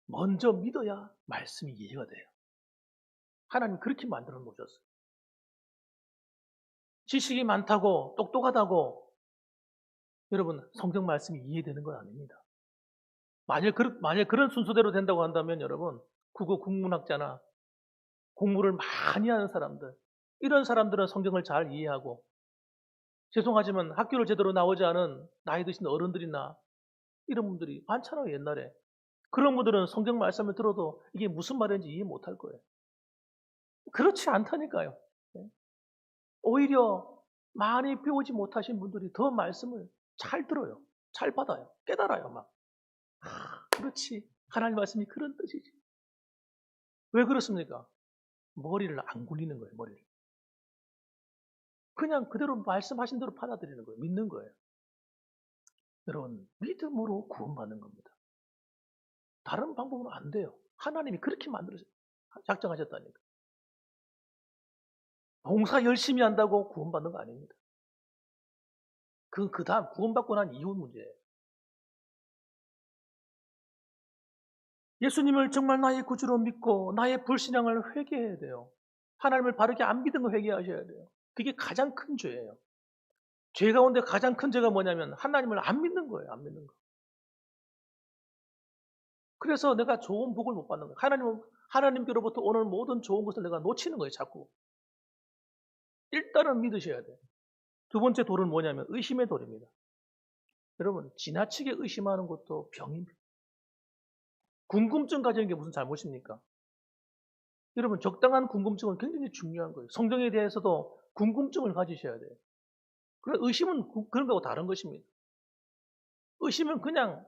먼저 믿어야 말씀이 이해가 돼요. 하나님 그렇게 만들어 놓으셨어요. 지식이 많다고 똑똑하다고 여러분 성경 말씀이 이해되는 건 아닙니다. 만약 그런 순서대로 된다고 한다면 여러분 국어 국문학자나 공부를 많이 하는 사람들 이런 사람들은 성경을 잘 이해하고 죄송하지만 학교를 제대로 나오지 않은 나이 드신 어른들이나 이런 분들이 많잖아요 옛날에. 그런 분들은 성경 말씀을 들어도 이게 무슨 말인지 이해 못할 거예요. 그렇지 않다니까요. 오히려 많이 배우지 못하신 분들이 더 말씀을 잘 들어요. 잘 받아요. 깨달아요 막. 그렇지. 하나님 말씀이 그런 뜻이지. 왜 그렇습니까? 머리를 안 굴리는 거예요. 머리를. 그냥 그대로 말씀하신 대로 받아들이는 거예요. 믿는 거예요. 여러분 믿음으로 구원받는 겁니다. 다른 방법은 안 돼요. 하나님이 그렇게 만들어서 작정하셨다니까. 봉사 열심히 한다고 구원받는 거 아닙니다. 그 다음 구원받고 난 이후 문제예요. 예수님을 정말 나의 구주로 믿고 나의 불신앙을 회개해야 돼요. 하나님을 바르게 안 믿은 거 회개하셔야 돼요. 그게 가장 큰 죄예요. 죄 가운데 가장 큰 죄가 뭐냐면 하나님을 안 믿는 거예요. 안 믿는 거. 그래서 내가 좋은 복을 못 받는 거예요. 하나님께로부터 오는 모든 좋은 것을 내가 놓치는 거예요. 자꾸. 일단은 믿으셔야 돼요. 두 번째 돌은 뭐냐면 의심의 돌입니다. 여러분, 지나치게 의심하는 것도 병입니다. 궁금증 가지는 게 무슨 잘못입니까? 여러분, 적당한 궁금증은 굉장히 중요한 거예요. 성경에 대해서도 궁금증을 가지셔야 돼요. 그래, 의심은 그런 거하고 다른 것입니다. 의심은 그냥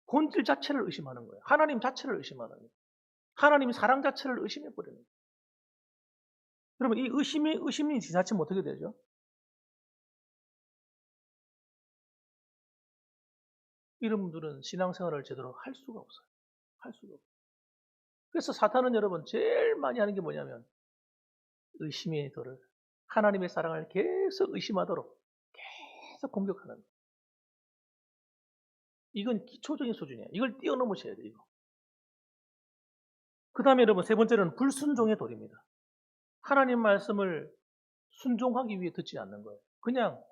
본질 자체를 의심하는 거예요. 하나님 자체를 의심하는 거예요. 하나님 사랑 자체를 의심해버리는 거예요. 여러분, 이 의심이 지나치면 어떻게 되죠? 이런 분들은 신앙생활을 제대로 할 수가 없어요. 할 수가 없어요. 그래서 사탄은 여러분 제일 많이 하는 게 뭐냐면 의심의 돌을 하나님의 사랑을 계속 의심하도록 계속 공격하는 거예요. 이건 기초적인 수준이에요. 이걸 뛰어넘으셔야 돼요. 이거. 그 다음에 여러분 세 번째는 불순종의 돌입니다. 하나님 말씀을 순종하기 위해 듣지 않는 거예요. 그냥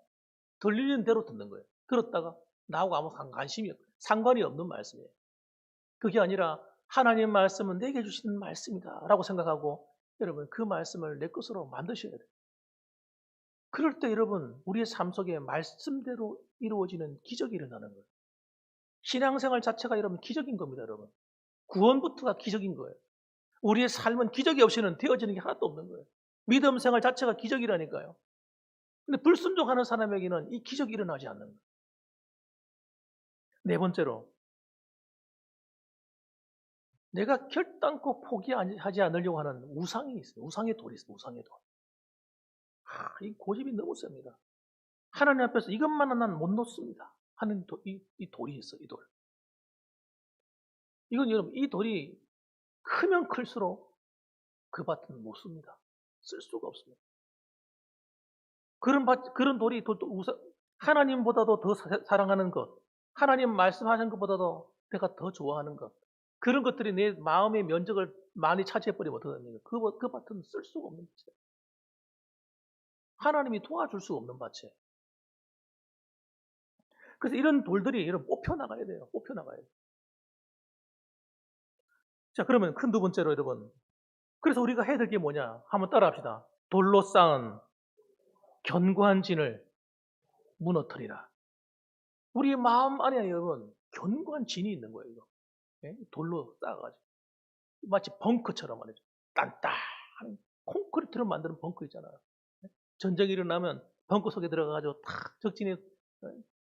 들리는 대로 듣는 거예요. 들었다가 나하고 아무 상관이 없는 말씀이에요. 그게 아니라 하나님 말씀은 내게 주시는 말씀이다 라고 생각하고 여러분 그 말씀을 내 것으로 만드셔야 돼요. 그럴 때 여러분 우리의 삶 속에 말씀대로 이루어지는 기적이 일어나는 거예요. 신앙생활 자체가 여러분 기적인 겁니다. 여러분 구원부터가 기적인 거예요. 우리의 삶은 기적이 없이는 되어지는 게 하나도 없는 거예요. 믿음 생활 자체가 기적이라니까요. 근데 불순종하는 사람에게는 이 기적이 일어나지 않는 거예요. 네 번째로 내가 결단코 포기하지 않으려고 하는 우상이 있어요. 우상의 돌이 있어요. 우상의 돌. 이 고집이 너무 셉니다. 하나님 앞에서 이것만은 난 못 놓습니다. 하는 이 돌이 있어요. 이 돌. 이건 여러분 이 돌이 크면 클수록 그 밭은 못 씁니다. 쓸 수가 없습니다. 그런 돌이 하나님보다도 더 사랑하는 것, 하나님 말씀하신 것보다도 내가 더 좋아하는 것, 그런 것들이 내 마음의 면적을 많이 차지해버리면 어떻게 됩니까? 그 밭은 쓸 수가 없는 밭이에요. 하나님이 도와줄 수 없는 밭이에요. 그래서 이런 돌들이 여러분 뽑혀나가야 돼요. 뽑혀나가야 돼요. 자, 그러면 큰 두 번째로 여러분. 그래서 우리가 해야 될 게 뭐냐? 한번 따라 합시다. 돌로 쌓은 견고한 진을 무너뜨리라. 우리 마음 안에 여러분 견고한 진이 있는 거예요. 이거. 예? 돌로 쌓아가지고 마치 벙커처럼 말이죠. 단단한 콘크리트로 만드는 벙커 있잖아요. 예? 전쟁이 일어나면 벙커 속에 들어가가지고 탁 적진에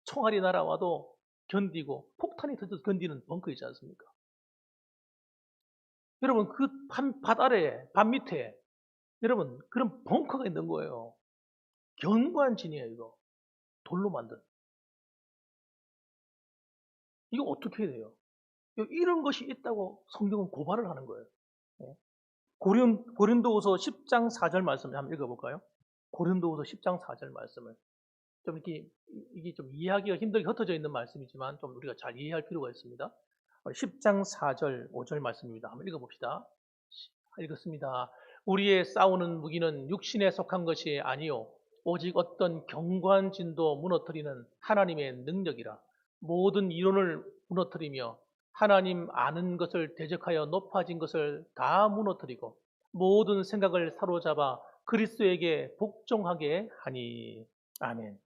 총알이 날아와도 견디고 폭탄이 터져도 견디는 벙커 있지 않습니까? 여러분 그 밭 아래에 밭 밑에 여러분 그런 벙커가 있는 거예요. 견고한 진이에요. 이거 돌로 만든. 이거 어떻게 해야 돼요? 이런 것이 있다고 성경은 고발을 하는 거예요. 예. 고린도후서 10장 4절 말씀을 한번 읽어볼까요? 고린도후서 10장 4절 말씀을 좀 이렇게 이게 좀 이해하기가 힘들게 흩어져 있는 말씀이지만 좀 우리가 잘 이해할 필요가 있습니다. 10장 4절 5절 말씀입니다. 한번 읽어봅시다. 읽었습니다. 우리의 싸우는 무기는 육신에 속한 것이 아니요 오직 어떤 견고한 진도 무너뜨리는 하나님의 능력이라. 모든 이론을 무너뜨리며 하나님 아는 것을 대적하여 높아진 것을 다 무너뜨리고 모든 생각을 사로잡아 그리스도에게 복종하게 하니. 아멘.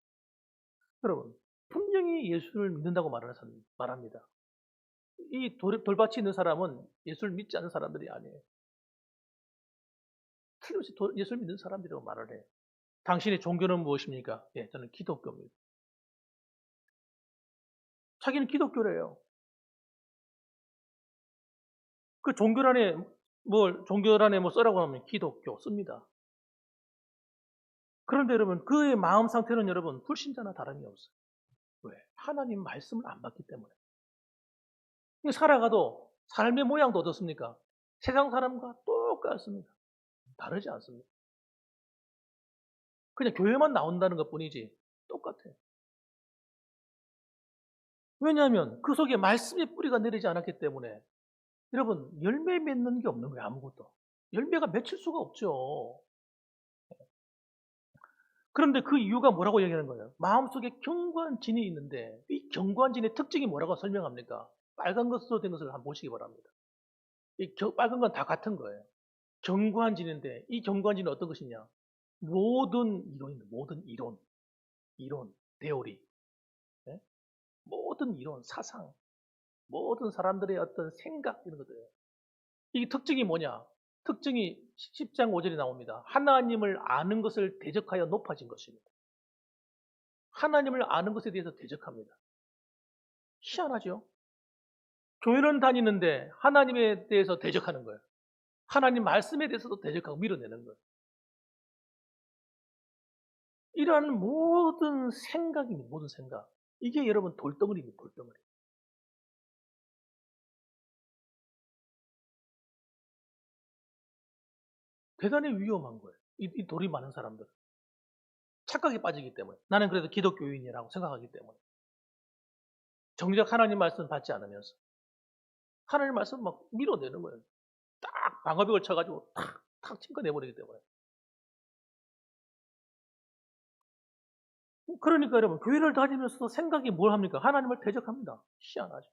여러분 분명히 예수를 믿는다고 말합니다. 이 돌밭이 있는 사람은 예수를 믿지 않는 사람들이 아니에요. 틀림없이 예수를 믿는 사람들이라고 말을 해요. 당신의 종교는 무엇입니까? 예, 저는 기독교입니다. 자기는 기독교래요. 그 종교란에 뭐 써라고 하면 기독교 씁니다. 그런데 여러분, 그의 마음 상태는 여러분, 불신자나 다름이 없어요. 왜? 하나님 말씀을 안 받기 때문에. 살아가도 삶의 모양도 어떻습니까? 세상 사람과 똑같습니다. 다르지 않습니다. 그냥 교회만 나온다는 것 뿐이지 똑같아요. 왜냐하면 그 속에 말씀의 뿌리가 내리지 않았기 때문에 여러분, 열매 맺는 게 없는 거예요, 아무것도. 열매가 맺힐 수가 없죠. 그런데 그 이유가 뭐라고 얘기하는 거예요? 마음속에 견고한 진이 있는데 이 견고한 진의 특징이 뭐라고 설명합니까? 빨간 것으로 된 것을 한번 보시기 바랍니다. 빨간 건 다 같은 거예요. 견고한 진인데 이 견고한 진은 어떤 것이냐? 모든 이론입니다. 모든 이론, 대오리, 예? 모든 이론, 사상, 모든 사람들의 어떤 생각 이런 것들. 이 특징이 뭐냐? 특징이 10장 5절에 나옵니다. 하나님을 아는 것을 대적하여 높아진 것입니다. 하나님을 아는 것에 대해서 대적합니다. 희한하죠? 교회는 다니는데 하나님에 대해서 대적하는 거예요. 하나님 말씀에 대해서도 대적하고 밀어내는 거예요. 이러한 모든 생각입니다. 모든 생각. 이게 여러분 돌덩어리입니다. 돌덩어리. 대단히 위험한 거예요. 이 돌이 많은 사람들. 착각에 빠지기 때문에. 나는 그래도 기독교인이라고 생각하기 때문에. 정작 하나님 말씀 받지 않으면서. 하나님 말씀 막 밀어내는 거예요. 딱 방어벽을 쳐가지고 탁 튕겨내버리기 때문에. 그러니까 여러분, 교회를 다니면서도 생각이 뭘 합니까? 하나님을 대적합니다. 희한하죠.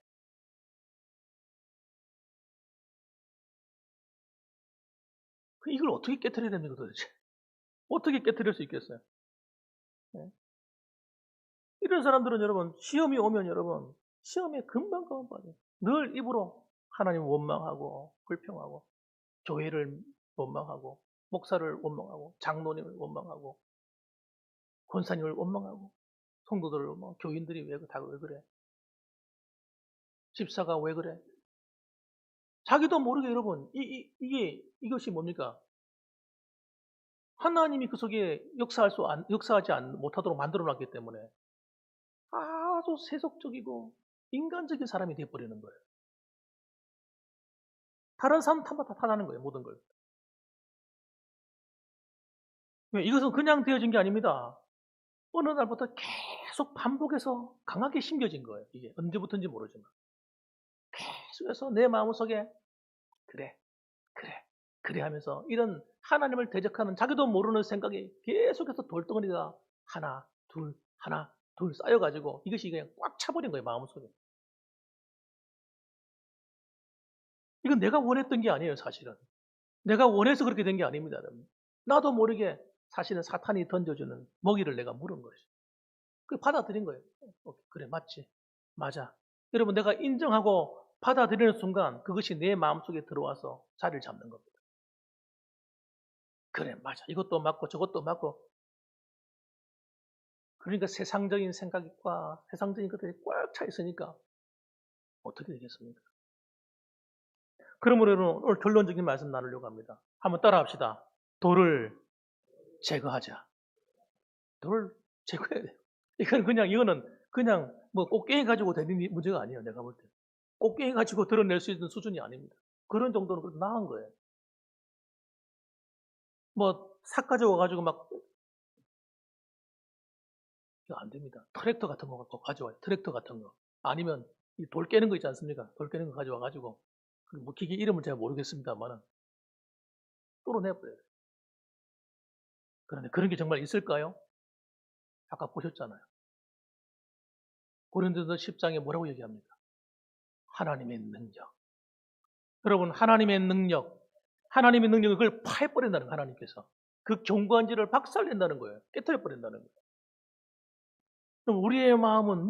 이걸 어떻게 깨트려야 됩니까, 도대체? 어떻게 깨트릴 수 있겠어요? 네. 이런 사람들은 여러분, 시험이 오면 여러분, 시험에 금방 빠져요. 늘 입으로 하나님 원망하고, 불평하고, 교회를 원망하고, 목사를 원망하고, 장로님을 원망하고, 권사님을 원망하고, 성도들을 원망하고, 교인들이 왜 그래? 집사가 왜 그래? 자기도 모르게 여러분, 이것이 뭡니까? 하나님이 그 속에 역사하지 못하도록 만들어 놨기 때문에 아주 세속적이고 인간적인 사람이 되어버리는 거예요. 다른 사람 탓마다 탓하는 거예요, 모든 걸. 이것은 그냥 되어진 게 아닙니다. 어느 날부터 계속 반복해서 강하게 심겨진 거예요. 이게 언제부터인지 모르지만. 계속해서 내 마음속에 그래 하면서 이런 하나님을 대적하는 자기도 모르는 생각이 계속해서 돌덩어리가 하나, 둘 쌓여가지고 이것이 그냥 꽉 차버린 거예요, 마음속에. 이건 내가 원했던 게 아니에요, 사실은. 내가 원해서 그렇게 된 게 아닙니다, 여러분. 나도 모르게 사실은 사탄이 던져주는 먹이를 내가 물은 것이. 그 받아들인 거예요. 그래, 맞지. 맞아. 여러분, 내가 인정하고 받아들이는 순간 그것이 내 마음속에 들어와서 자리를 잡는 겁니다. 그래, 맞아. 이것도 맞고 저것도 맞고. 그러니까 세상적인 생각과 세상적인 것들이 꽉 차 있으니까 어떻게 되겠습니까? 그러므로 여러분, 오늘 결론적인 말씀 나누려고 합니다. 한번 따라 합시다. 돌을 제거하자. 돌을 제거해야 돼요. 이거는 그냥 뭐 꽃게임 가지고 되는 문제가 아니에요. 내가 볼 때. 꽃게임 가지고 드러낼 수 있는 수준이 아닙니다. 그런 정도는 그래도 나은 거예요. 뭐 삭 가져와가지고 막 이거 안 됩니다. 트랙터 같은 거 갖고 가져와요. 트랙터 같은 거. 아니면 이 돌 깨는 거 있지 않습니까? 돌 깨는 거 가져와가지고 뭐 기계 이름을 제가 모르겠습니다만은 뚫어내버려요. 그런데 그런 게 정말 있을까요? 아까 보셨잖아요. 고린도서 10장에 뭐라고 얘기합니까? 하나님의 능력. 여러분, 하나님의 능력을 그걸 파해버린다는 거예요, 하나님께서. 그 견고한지를 박살낸다는 거예요. 깨뜨려버린다는 거예요. 그럼 우리의 마음은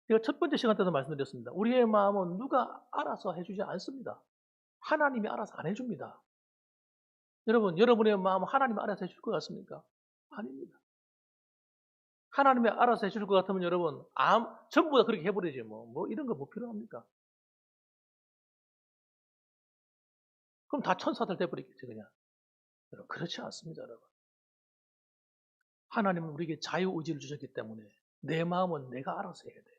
제가 첫 번째 시간 때도 말씀드렸습니다. 우리의 마음은 누가 알아서 해주지 않습니다. 하나님이 알아서 안 해줍니다. 여러분의 마음은 하나님이 알아서 해줄 것 같습니까? 아닙니다. 하나님이 알아서 해줄 것 같으면 여러분, 전부 다 그렇게 해버리지 뭐 이런 거 뭐 필요합니까? 그럼 다 천사들 돼버리겠지, 그냥. 여러분, 그렇지 않습니다, 여러분. 하나님은 우리에게 자유의지를 주셨기 때문에 내 마음은 내가 알아서 해야 돼요.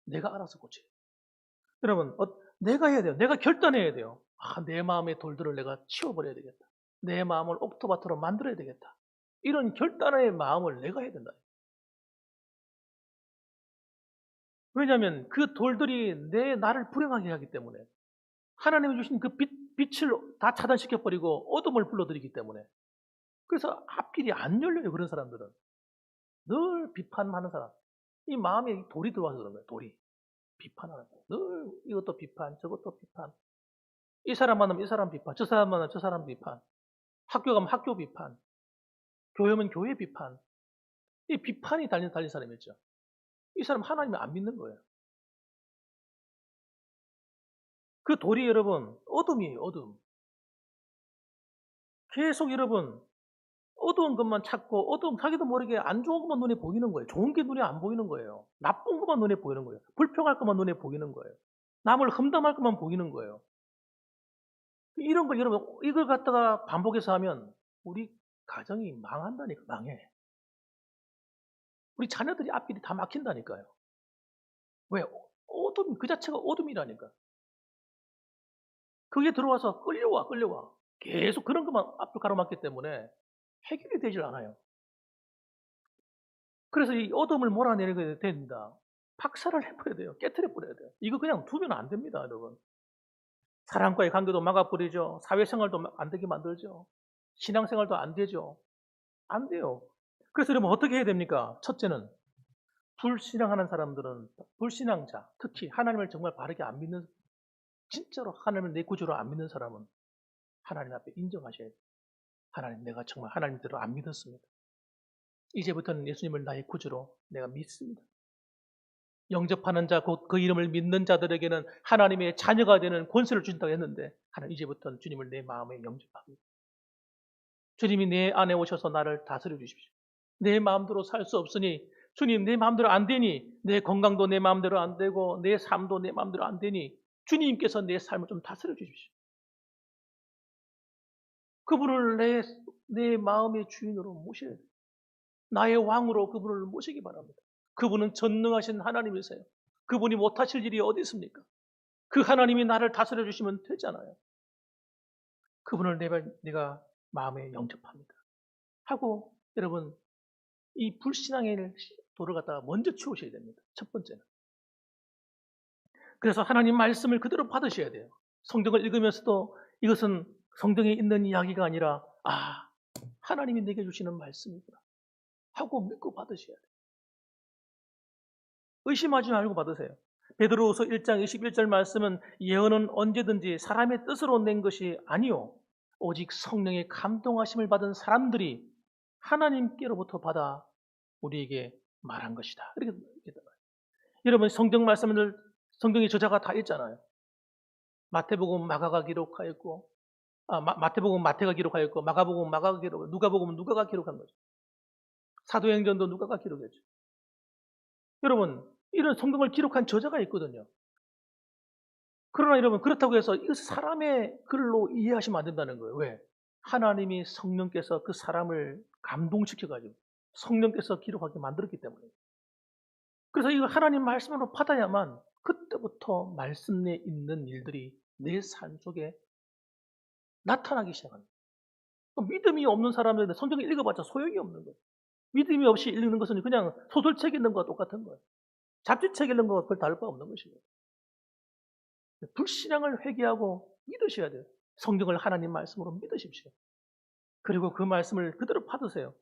내가 알아서 고쳐요. 여러분, 내가 해야 돼요. 내가 결단해야 돼요. 내 마음의 돌들을 내가 치워버려야 되겠다. 내 마음을 옥토바토로 만들어야 되겠다. 이런 결단의 마음을 내가 해야 된다. 왜냐하면 그 돌들이 나를 불행하게 하기 때문에, 하나님이 주신 그 빛을 다 차단시켜버리고 어둠을 불러들이기 때문에. 그래서 앞길이 안 열려요. 그런 사람들은 늘 비판하는 사람, 이 마음에 돌이 들어와서 그런 거예요. 돌이 비판하는 거예요. 늘 이것도 비판, 저것도 비판, 이 사람 만나면 이 사람 비판, 저 사람 만나면 저 사람 비판, 학교 가면 학교 비판, 교회 오면 교회 비판. 이 비판이 달린 사람이었죠. 이 사람 하나님을 안 믿는 거예요. 그 돌이 여러분 어둠이에요. 어둠. 계속 여러분 어두운 것만 찾고, 어두운, 자기도 모르게 안 좋은 것만 눈에 보이는 거예요. 좋은 게 눈에 안 보이는 거예요. 나쁜 것만 눈에 보이는 거예요. 불평할 것만 눈에 보이는 거예요. 남을 험담할 것만 보이는 거예요. 이런 걸 여러분, 이걸 갖다가 반복해서 하면 우리 가정이 망한다니까. 망해. 우리 자녀들이 앞길이 다 막힌다니까요. 왜? 어둠 그 자체가 어둠이라니까. 그게 들어와서 끌려와. 계속 그런 것만 앞을 가로막기 때문에 해결이 되질 않아요. 그래서 이 어둠을 몰아내려야 됩니다. 박살을 내버려야 돼요. 깨트려 버려야 돼요. 이거 그냥 두면 안 됩니다, 여러분. 사람과의 관계도 막아버리죠. 사회생활도 안 되게 만들죠. 신앙생활도 안 되죠. 안 돼요. 그래서 여러분 어떻게 해야 됩니까? 첫째는 불신앙하는 사람들은, 불신앙자, 특히 하나님을 정말 바르게 안 믿는, 진짜로 하나님을 내 구주로 안 믿는 사람은 하나님 앞에 인정하셔야 돼요. 하나님, 내가 정말 하나님대로 안 믿었습니다. 이제부터는 예수님을 나의 구주로 내가 믿습니다. 영접하는 자, 곧 그 이름을 믿는 자들에게는 하나님의 자녀가 되는 권세를 주신다고 했는데, 하나님 이제부터는 주님을 내 마음에 영접합니다. 주님이 내 안에 오셔서 나를 다스려 주십시오. 내 마음대로 살 수 없으니, 주님 내 마음대로 안 되니, 내 건강도 내 마음대로 안 되고 내 삶도 내 마음대로 안 되니 주님께서 내 삶을 좀 다스려 주십시오. 그분을 내 마음의 주인으로 모셔야 돼요. 나의 왕으로 그분을 모시기 바랍니다. 그분은 전능하신 하나님이세요. 그분이 못하실 일이 어디 있습니까? 그 하나님이 나를 다스려 주시면 되잖아요. 그분을 내가 마음에 영접합니다. 하고 여러분, 이 불신앙의 돌을 갖다가 먼저 치우셔야 됩니다. 첫 번째는. 그래서 하나님 말씀을 그대로 받으셔야 돼요. 성경을 읽으면서도 이것은 성경에 있는 이야기가 아니라, 하나님이 내게 주시는 말씀이구나 하고 믿고 받으셔야 돼요. 의심하지 말고 받으세요. 베드로후서 1장 21절 말씀은, 예언은 언제든지 사람의 뜻으로 낸 것이 아니요 오직 성령의 감동하심을 받은 사람들이 하나님께로부터 받아 우리에게 말한 것이다. 이렇게 여러분, 성경 말씀을, 성경의 저자가 다 있잖아요. 마태복음 마가가 기록하였고, 마태복음 마태가 기록하였고, 마가복음 마가가 기록하였고, 누가복음은 누가가 기록한 거죠. 사도행전도 누가가 기록했죠. 여러분, 이런 성경을 기록한 저자가 있거든요. 그러나 여러분, 그렇다고 해서 이것을 사람의 글로 이해하시면 안 된다는 거예요. 왜? 하나님이 성령께서 그 사람을 감동시켜가지고 성령께서 기록하게 만들었기 때문에. 그래서 이거 하나님 말씀으로 받아야만 그때부터 말씀 내에 있는 일들이 내 삶 속에 나타나기 시작합니다. 믿음이 없는 사람들은 성경을 읽어봤자 소용이 없는 거예요. 믿음이 없이 읽는 것은 그냥 소설책 읽는 것과 똑같은 거예요. 잡지책 읽는 것과 별 다를 바 없는 것이에요. 불신앙을 회개하고 믿으셔야 돼요. 성경을 하나님 말씀으로 믿으십시오. 그리고 그 말씀을 그대로 받으세요.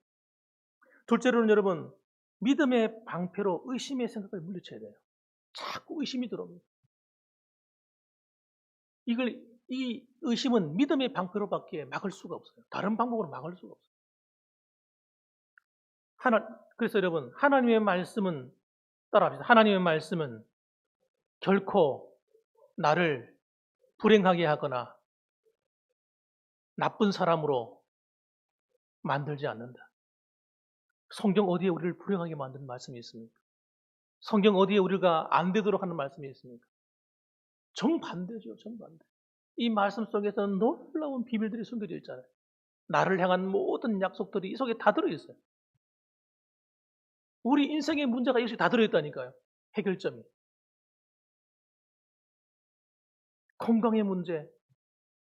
둘째로는 여러분, 믿음의 방패로 의심의 생각을 물리쳐야 돼요. 자꾸 의심이 들어옵니다. 이 의심은 믿음의 방패로밖에 막을 수가 없어요. 다른 방법으로 막을 수가 없어요. 그래서 여러분, 하나님의 말씀은, 따라합시다. 하나님의 말씀은 결코 나를 불행하게 하거나 나쁜 사람으로 만들지 않는다. 성경 어디에 우리를 불행하게 만드는 말씀이 있습니까? 성경 어디에 우리가 안 되도록 하는 말씀이 있습니까? 정반대죠, 정반대. 이 말씀 속에서는 놀라운 비밀들이 숨겨져 있잖아요. 나를 향한 모든 약속들이 이 속에 다 들어있어요. 우리 인생의 문제가 여기 다 들어있다니까요. 해결점이. 건강의 문제,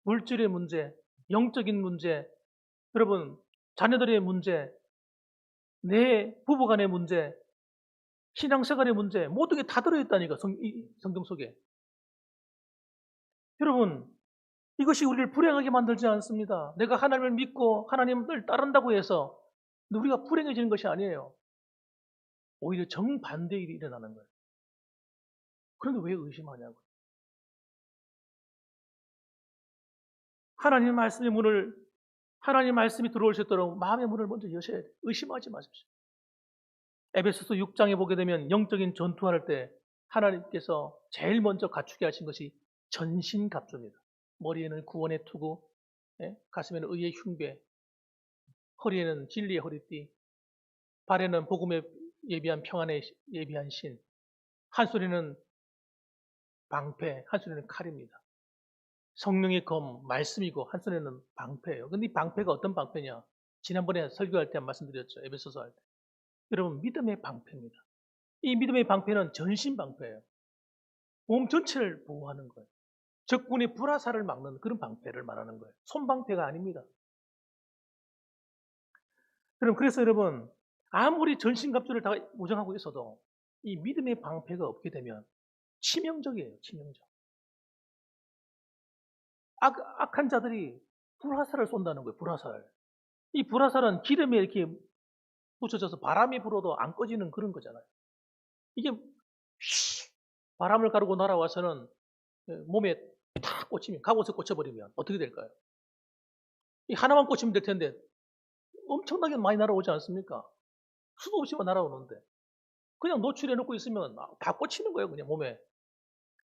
물질의 문제, 영적인 문제, 여러분, 자녀들의 문제, 내 부부간의 문제, 신앙생활의 문제, 모든 게 다 들어있다니까, 이 성경 속에. 여러분, 이것이 우리를 불행하게 만들지 않습니다. 내가 하나님을 믿고 하나님을 따른다고 해서 우리가 불행해지는 것이 아니에요. 오히려 정반대의 일이 일어나는 거예요. 그런데 왜 의심하냐고요. 하나님 말씀의 문을, 하나님 말씀이 들어올 수 있도록 마음의 문을 먼저 여셔야 돼요. 의심하지 마십시오. 에베소서 6장에 보게 되면 영적인 전투할 때 하나님께서 제일 먼저 갖추게 하신 것이 전신갑주입니다. 머리에는 구원의 투구, 가슴에는 의의 흉배, 허리에는 진리의 허리띠, 발에는 복음에 예비한 평안에 예비한 신, 한 소리는 방패, 한 소리는 칼입니다. 성령의 검, 말씀이고 한 손에는 방패예요. 근데 이 방패가 어떤 방패냐? 지난번에 설교할 때 말씀드렸죠. 에베소서 할 때. 여러분, 믿음의 방패입니다. 이 믿음의 방패는 전신 방패예요. 몸 전체를 보호하는 거예요. 적군의 불화살을 막는 그런 방패를 말하는 거예요. 손방패가 아닙니다. 그래서 여러분, 아무리 전신갑주를 다 무장하고 있어도 이 믿음의 방패가 없게 되면 치명적이에요. 치명적. 악한 자들이 불화살을 쏜다는 거예요. 불화살. 이 불화살은 기름에 이렇게 붙여져서 바람이 불어도 안 꺼지는 그런 거잖아요. 이게 바람을 가르고 날아와서는 몸에 탁 꽂히면, 갑옷에 꽂혀버리면 어떻게 될까요? 이 하나만 꽂히면 될 텐데 엄청나게 많이 날아오지 않습니까? 수도 없이만 날아오는데 그냥 노출해 놓고 있으면 다 꽂히는 거예요. 그냥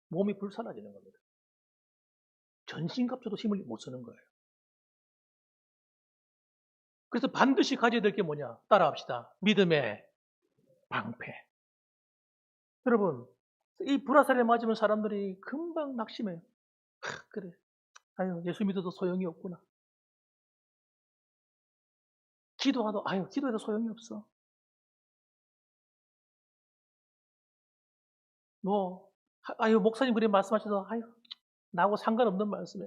몸이 불살라지는 겁니다. 전신갑주도 힘을 못 쓰는 거예요. 그래서 반드시 가져야 될 게 뭐냐? 따라합시다. 믿음의 방패. 여러분, 이 불화살에 맞으면 사람들이 금방 낙심해요. 그래. 아유, 예수 믿어도 소용이 없구나. 기도해도 소용이 없어. 목사님 그래 말씀하셔서, 나하고 상관없는 말씀에.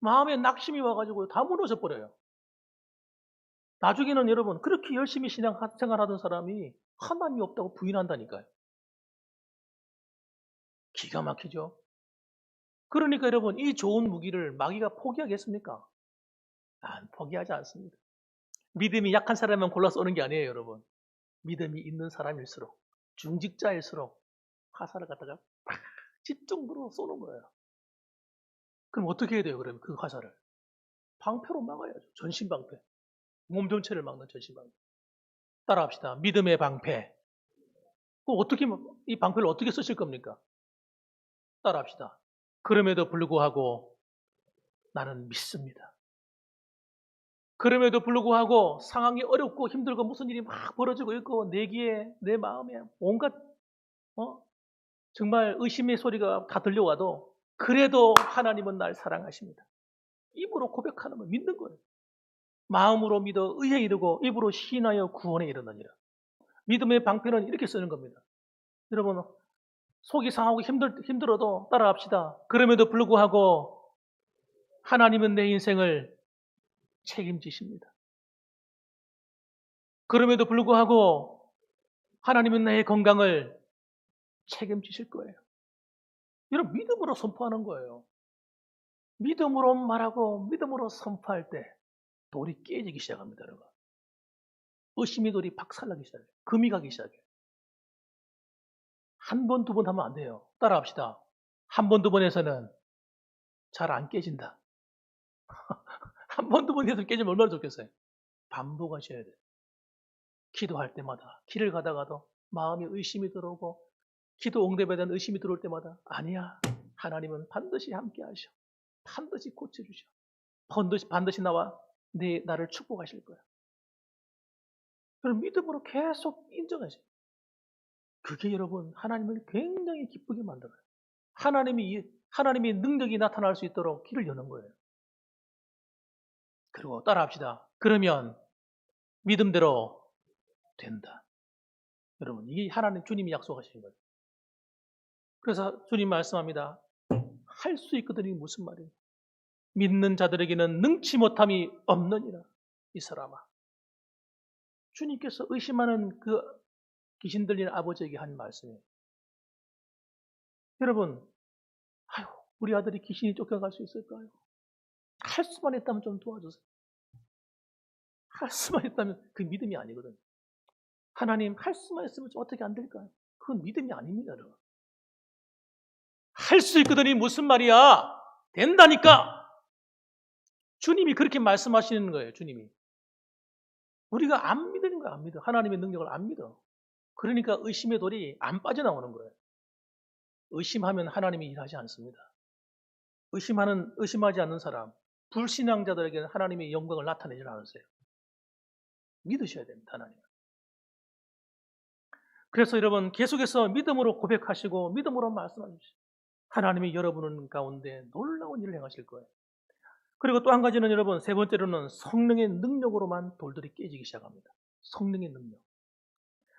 마음에 낙심이 와가지고 다 무너져 버려요. 나중에는 여러분, 그렇게 열심히 신앙생활하던 사람이 하나님이 없다고 부인한다니까요. 기가 막히죠? 그러니까 여러분, 이 좋은 무기를 마귀가 포기하겠습니까? 포기하지 않습니다. 믿음이 약한 사람만 골라서 오는 게 아니에요, 여러분. 믿음이 있는 사람일수록, 중직자일수록 화살을 갖다가 집중으로 쏘는 거예요. 그럼 어떻게 해야 돼요, 그러면 그 화살을? 방패로 막아야죠. 전신방패. 몸 전체를 막는 전신방패. 따라합시다. 믿음의 방패. 그럼 이 방패를 어떻게 쓰실 겁니까? 따라합시다. 그럼에도 불구하고 나는 믿습니다. 그럼에도 불구하고 상황이 어렵고 힘들고 무슨 일이 막 벌어지고 있고 내 귀에, 내 마음에 온갖 정말 의심의 소리가 다 들려와도 그래도 하나님은 날 사랑하십니다. 입으로 고백하는 걸 믿는 거예요. 마음으로 믿어 의에 이르고 입으로 시인하여 구원에 이르느니라. 믿음의 방패는 이렇게 쓰는 겁니다. 여러분, 속이 상하고 힘들어도 따라합시다. 그럼에도 불구하고 하나님은 내 인생을 책임지십니다. 그럼에도 불구하고 하나님은 나의 건강을 책임지실 거예요. 여러분, 믿음으로 선포하는 거예요. 믿음으로 말하고 믿음으로 선포할 때 돌이 깨지기 시작합니다, 여러분. 의심의 돌이 박살나기 시작해요. 금이 가기 시작해요. 한 번, 두 번 하면 안 돼요. 따라합시다. 한 번, 두 번 해서는 잘 안 깨진다. 한 번, 두 번 해서 깨지면 얼마나 좋겠어요. 반복하셔야 돼요. 기도할 때마다, 길을 가다가도 마음에 의심이 들어오고 기도 응답에 대한 의심이 들어올 때마다 아니야. 하나님은 반드시 함께 하셔. 반드시 고쳐주셔. 반드시 나를 축복하실 거야. 그럼 믿음으로 계속 인정하세요. 그게 여러분 하나님을 굉장히 기쁘게 만들어요. 하나님의 능력이 나타날 수 있도록 길을 여는 거예요. 그리고 따라합시다. 그러면 믿음대로 된다. 여러분, 이게 주님이 약속하신 거예요. 그래서 주님 말씀합니다. 할 수 있거든. 이게 무슨 말이에요? 믿는 자들에게는 능치 못함이 없느니라. 이 사람아. 주님께서 의심하는 그 귀신 들린 아버지에게 한 말씀이에요. 여러분, 아유, 우리 아들이 귀신이 쫓겨갈 수 있을까요? 할 수만 있다면 좀 도와주세요. 할 수만 있다면 그 믿음이 아니거든요. 하나님, 할 수만 있으면 좀 어떻게 안 될까요? 그건 믿음이 아닙니다, 여러분. 할 수 있거든이 무슨 말이야? 된다니까! 주님이 그렇게 말씀하시는 거예요, 주님이. 우리가 안 믿는 거야, 안 믿어. 하나님의 능력을 안 믿어. 그러니까 의심의 돌이 안 빠져나오는 거예요. 의심하면 하나님이 일하지 않습니다. 의심하지 않는 사람, 불신앙자들에게는 하나님의 영광을 나타내지 않으세요. 믿으셔야 됩니다, 하나님. 그래서 여러분 계속해서 믿음으로 고백하시고 믿음으로 말씀하십시오. 하나님이 여러분 가운데 놀라운 일을 행하실 거예요. 그리고 또 한 가지는 여러분, 세 번째로는 성령의 능력으로만 돌들이 깨지기 시작합니다. 성령의 능력.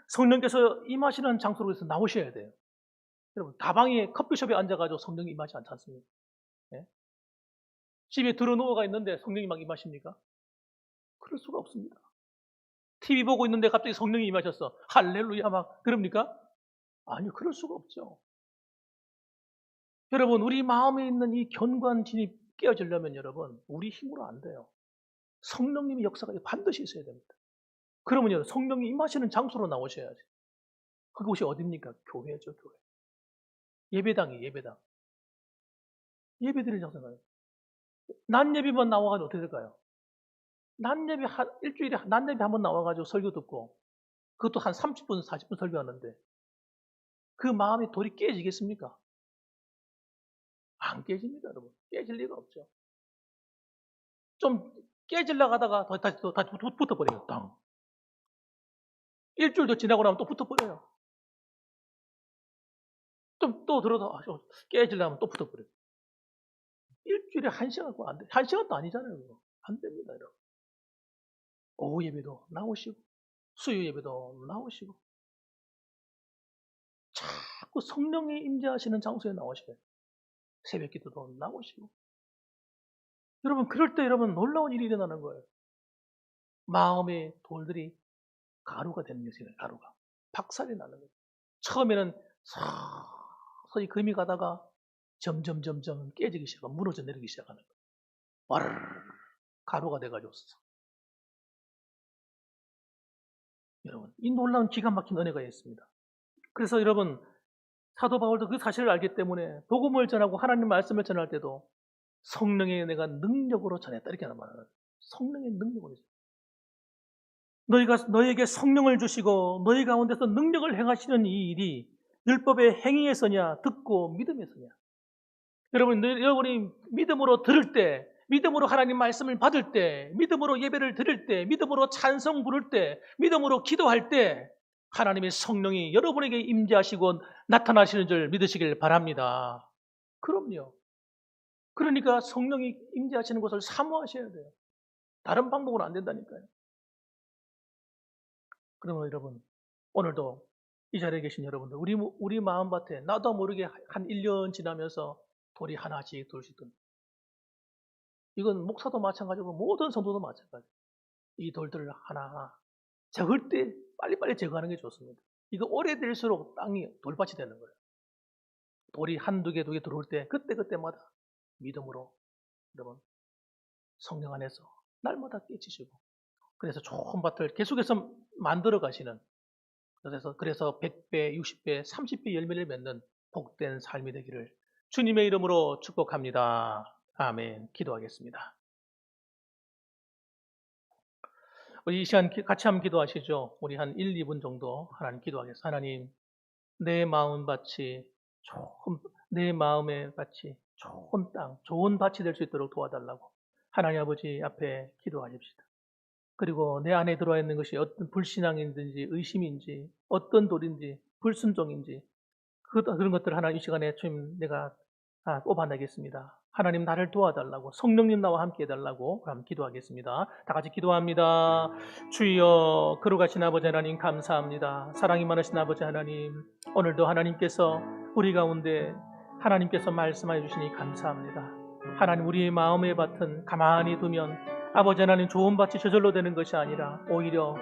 성령께서 임하시는 장소로서 나오셔야 돼요. 여러분, 다방에 커피숍에 앉아가지고 성령이 임하지 않지 않습니까? 네? 집에 들어 누워가 있는데 성령이 막 임하십니까? 그럴 수가 없습니다. TV 보고 있는데 갑자기 성령이 임하셨어. 할렐루야 막 그럽니까? 아니요, 그럴 수가 없죠. 여러분, 우리 마음에 있는 이 견고한 진이 깨어지려면 여러분, 우리 힘으로 안 돼요. 성령님의 역사가 반드시 있어야 됩니다. 그러면요, 성령이 임하시는 장소로 나오셔야지. 그곳이 어딥니까? 교회죠, 교회. 예배당이에요, 예배당. 예배드리는 장소가요. 낮 예배만 나와가지고 어떻게 될까요? 낮 예배 일주일에 낮 예배 한번 나와가지고 설교 듣고, 그것도 한 30분, 40분 설교하는데, 그 마음이 돌이 깨지겠습니까? 안 깨집니다, 여러분. 깨질 리가 없죠. 좀 깨질려고 하다가 다시 붙어버려요. 땅. 일주일 더 지나고 나면 또 붙어버려요. 좀 또 들어도 깨질려면 또 붙어버려요. 일주일에 1시간 안 돼. 1시간도 아니잖아요. 그거. 안 됩니다, 여러분. 오후 예배도 나오시고, 수요 예배도 나오시고, 자꾸 성령이 임재하시는 장소에 나오셔야 돼요. 새벽 기도도 나오시고. 여러분, 그럴 때 여러분 놀라운 일이 일어나는 거예요. 마음의 돌들이 가루가 되는 것이에요, 가루가. 박살이 나는 거예요. 처음에는 서서히 금이 가다가 점점 깨지기 시작하고 무너져 내리기 시작하는 거예요. 와르르 가루가 돼가지고. 여러분, 이 놀라운 기가 막힌 은혜가 있습니다. 그래서 여러분, 사도 바울도 그 사실을 알기 때문에 복음을 전하고 하나님 말씀을 전할 때도 성령의 내가 능력으로 전했다 이렇게 하는 말을. 성령의 능력으로. 너에게 성령을 주시고 너희 가운데서 능력을 행하시는 이 일이 율법의 행위에서냐 듣고 믿음에서냐. 여러분이 믿음으로 들을 때, 믿음으로 하나님 말씀을 받을 때, 믿음으로 예배를 드릴 때, 믿음으로 찬송 부를 때, 믿음으로 기도할 때 하나님의 성령이 여러분에게 임재하시고 나타나시는 줄 믿으시길 바랍니다. 그럼요. 그러니까 성령이 임재하시는 것을 사모하셔야 돼요. 다른 방법은 안 된다니까요. 그러면 여러분, 오늘도 이 자리에 계신 여러분들, 우리 마음밭에 나도 모르게 한 1년 지나면서 돌이 하나씩 둘씩 듭니다. 이건 목사도 마찬가지고 모든 성도도 마찬가지예요. 이 돌들을 하나하나 적을 때 빨리빨리 제거하는 게 좋습니다. 이거 오래될수록 땅이 돌밭이 되는 거예요. 돌이 한두 개, 두 개 들어올 때 그때마다 믿음으로 여러분 성령 안에서 날마다 깨치시고 그래서 좋은 밭을 계속해서 만들어 가시는 그래서 100배, 60배, 30배 열매를 맺는 복된 삶이 되기를 주님의 이름으로 축복합니다. 아멘. 기도하겠습니다. 우리 이 시간 같이 한번 기도하시죠. 우리 한 1, 2분 정도 하나님 기도하겠습니다. 하나님, 내 마음밭이 내 마음의 밭이 좋은 땅, 좋은 밭이 될 수 있도록 도와달라고 하나님 아버지 앞에 기도하십시다. 그리고 내 안에 들어와 있는 것이 어떤 불신앙인지 의심인지 어떤 돌인지 불순종인지 그런 것들을 하나님 이 시간에 주님 내가 뽑아내겠습니다. 하나님 나를 도와달라고 성령님 나와 함께 해달라고 한번 기도하겠습니다. 다 같이 기도합니다. 주여 거룩하신 아버지 하나님 감사합니다. 사랑이 많으신 아버지 하나님 오늘도 하나님께서 우리 가운데 하나님께서 말씀해 주시니 감사합니다. 하나님 우리의 마음의 밭은 가만히 두면 아버지 하나님 좋은 밭이 저절로 되는 것이 아니라 오히려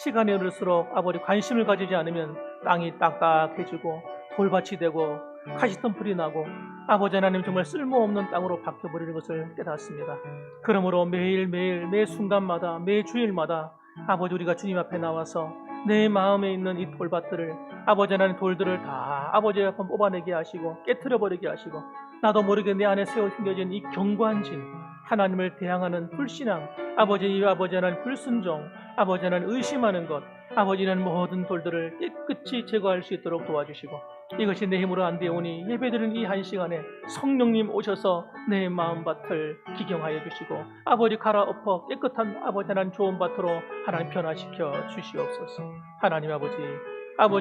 시간이 흐를수록 아버지 관심을 가지지 않으면 땅이 딱딱해지고 돌밭이 되고 가시덤불이 나고 아버지 하나님 정말 쓸모없는 땅으로 바뀌어버리는 것을 깨닫습니다. 그러므로 매일매일 매 순간마다 매 주일마다 아버지 우리가 주님 앞에 나와서 내 마음에 있는 이 돌밭들을 아버지 하나님 돌들을 다 아버지가 한번 뽑아내게 하시고 깨트려버리게 하시고 나도 모르게 내 안에 새어 숨겨진 이 경관진 하나님을 대항하는 불신앙 아버지 하나님 불순종 아버지 하나님 의심하는 것 아버지는 모든 돌들을 깨끗이 제거할 수 있도록 도와주시고 이것이 내 힘으로 안 되오니 예배드리는 이 한 시간에 성령님 오셔서 내 마음밭을 기경하여 주시고 아버지 갈아엎어 깨끗한 아버지 하나님 좋은 밭으로 하나님 변화시켜 주시옵소서. 하나님 아버지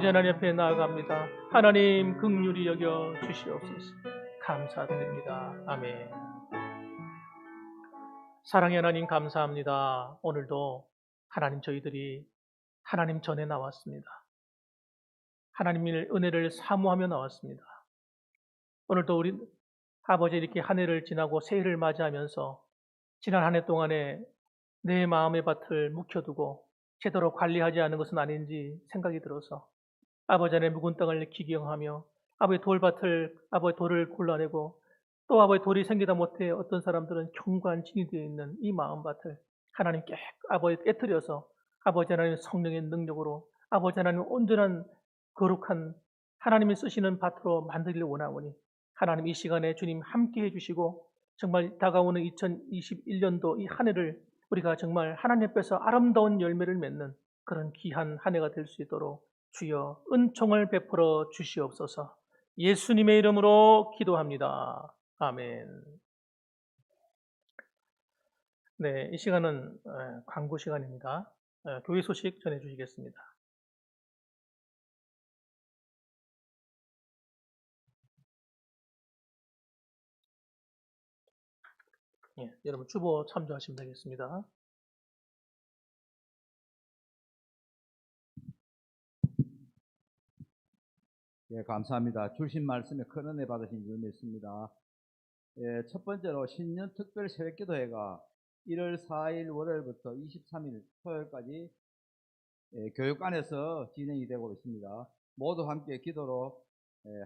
하나님 앞에 나아갑니다. 하나님 긍휼히 여겨 주시옵소서. 감사드립니다. 아멘. 사랑의 하나님 감사합니다. 오늘도 하나님 저희들이 하나님 전에 나왔습니다. 하나님의 은혜를 사모하며 나왔습니다. 오늘도 우리 아버지 이렇게 한 해를 지나고 새해를 맞이하면서 지난 한 해 동안에 내 마음의 밭을 묵혀두고 제대로 관리하지 않은 것은 아닌지 생각이 들어서 아버지 안에 묵은 땅을 기경하며 아버지 돌을 골라내고 또 아버지 돌이 생기다 못해 어떤 사람들은 경관진이 되어 있는 이 마음밭을 하나님 아버지 깨뜨려서 아버지 하나님 성령의 능력으로 아버지 하나님 온전한 거룩한 하나님이 쓰시는 밭으로 만들기를 원하오니 하나님 이 시간에 주님 함께 해주시고 정말 다가오는 2021년도 이 한 해를 우리가 정말 하나님 앞에서 아름다운 열매를 맺는 그런 귀한 한 해가 될 수 있도록 주여 은총을 베풀어 주시옵소서. 예수님의 이름으로 기도합니다. 아멘. 네, 이 시간은 광고 시간입니다. 교회 소식 전해주시겠습니다. 예, 여러분 주보 참조하시면 되겠습니다. 예, 감사합니다. 주신 말씀에 큰 은혜 받으신 줄 믿습니다. 예, 첫 번째로 신년 특별 새벽기도회가 1월 4일 월요일부터 23일 토요일까지 교육관에서 진행이 되고 있습니다. 모두 함께 기도로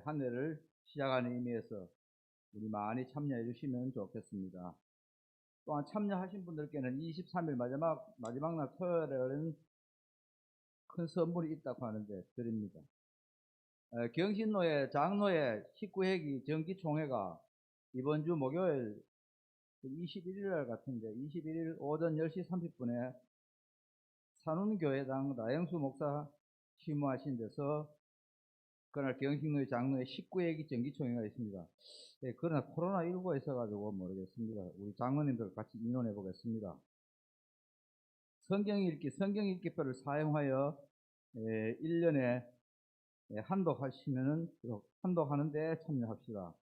한 해를 시작하는 의미에서 우리 많이 참여해 주시면 좋겠습니다. 또한 참여하신 분들께는 23일 마지막 날 토요일에는 큰 선물이 있다고 하는데 드립니다. 경신노예 장로회 19회기 정기총회가 이번 주 목요일 21일 날 같은데 21일 오전 10시 30분에 산운교회당 나영수 목사 취무하신 데서 그날 경신노예 장로회 19회기 정기총회가 있습니다. 네, 그러나 코로나19가 있어가지고 모르겠습니다. 우리 장로님들 같이 의논해 보겠습니다. 성경 읽기표를 사용하여 1년에 한독하는데 참여합시다.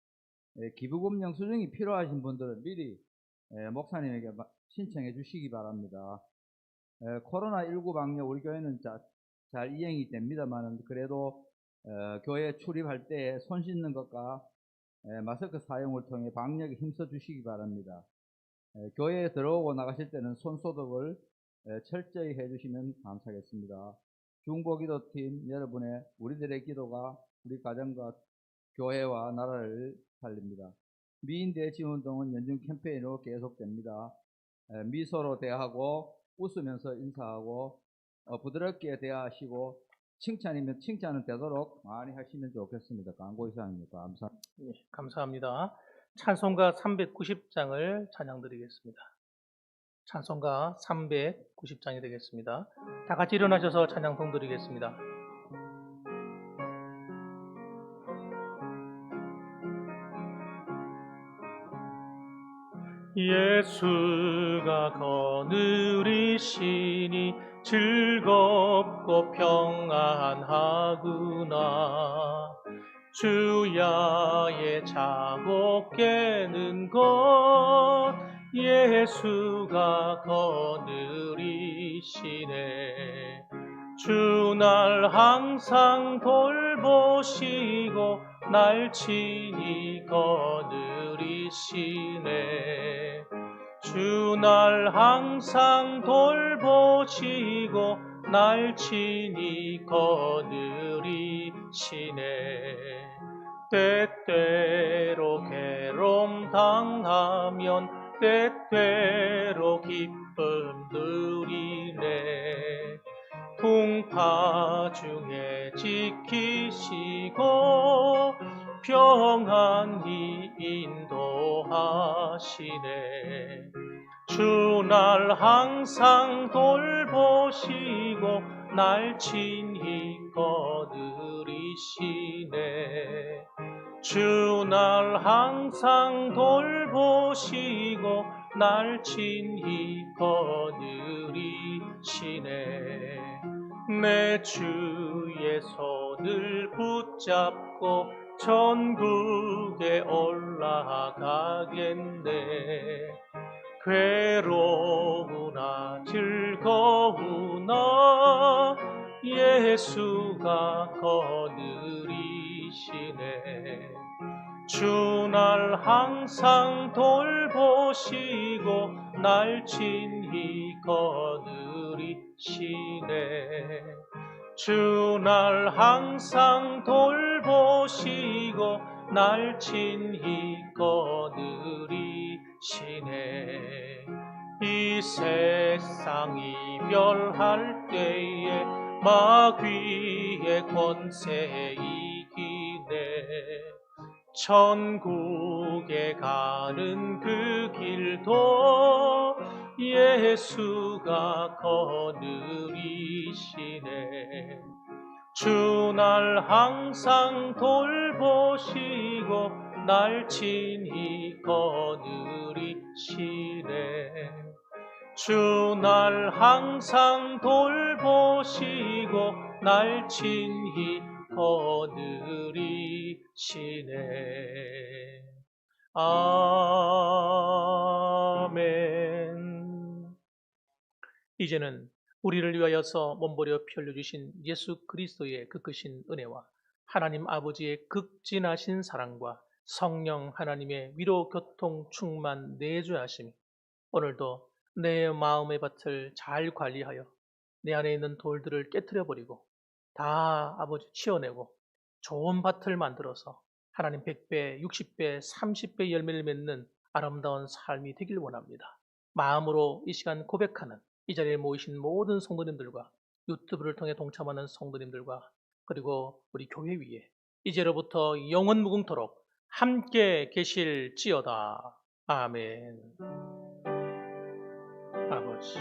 기부금 영수증이 필요하신 분들은 미리 목사님에게 신청해 주시기 바랍니다. 코로나19 방역 우리 교회는 잘 이행이 됩니다만 그래도 교회 출입할 때 손 씻는 것과 마스크 사용을 통해 방역에 힘써 주시기 바랍니다. 교회에 들어오고 나가실 때는 손 소독을 철저히 해주시면 감사하겠습니다. 중보기도팀 여러분의 우리들의 기도가 우리 가정과 교회와 나라를 살립니다. 미인 대지운동은 연중 캠페인으로 계속됩니다. 미소로 대하고 웃으면서 인사하고 부드럽게 대하시고 칭찬이면 칭찬은 되도록 많이 하시면 좋겠습니다. 광고 이상입니다. 감사합니다. 네, 감사합니다. 찬송가 390장을 찬양드리겠습니다. 찬송가 390장이 되겠습니다. 다 같이 일어나셔서 찬양송 드리겠습니다. 예수가 거느리시니 즐겁고 평안하구나. 주야의 자복 깨는 것 예수가 거느리시네. 주날 항상 돌보시고 날 친히 거느리시네. 주날 항상 돌보시고 날 친히 거느리시네. 때때로 괴로움 당하면 때때로 기쁨 누리네. 풍파 중에 지키시고 평안히 인도하시네. 주날 항상 돌보시고 날 친히 거느리시네. 주날 항상 돌보시고 날 친히 거느리시네. 내 주의 손을 붙잡고 천국에 올라가겠네. 괴로우나 즐거우나 예수가 거느리시네. 주날 항상 돌보시고 날 친히 거느리시네. 주날 항상 돌보시고 날 친히 거느리시네. 이 세상 이별할 때에 마귀의 권세 이기네. 천국에 가는 그 길도 예수가 거느리시네. 주날 항상 돌보시고 날 친히 거느리시네. 주날 항상 돌보시고 날 친히 거느리시네. 아멘. 이제는 우리를 위하여서 몸버려 피 흘려주신 예수 그리스도의 그 크신 은혜와 하나님 아버지의 극진하신 사랑과 성령 하나님의 위로 교통 충만 내주하심이 오늘도 내 마음의 밭을 잘 관리하여 내 안에 있는 돌들을 깨트려 버리고 다 아버지 치워내고 좋은 밭을 만들어서 하나님 100배, 60배, 30배 열매를 맺는 아름다운 삶이 되길 원합니다. 마음으로 이 시간 고백하는 이 자리에 모이신 모든 성도님들과 유튜브를 통해 동참하는 성도님들과 그리고 우리 교회 위에 이제로부터 영원 무궁토록 함께 계실지어다. 아멘. 아버지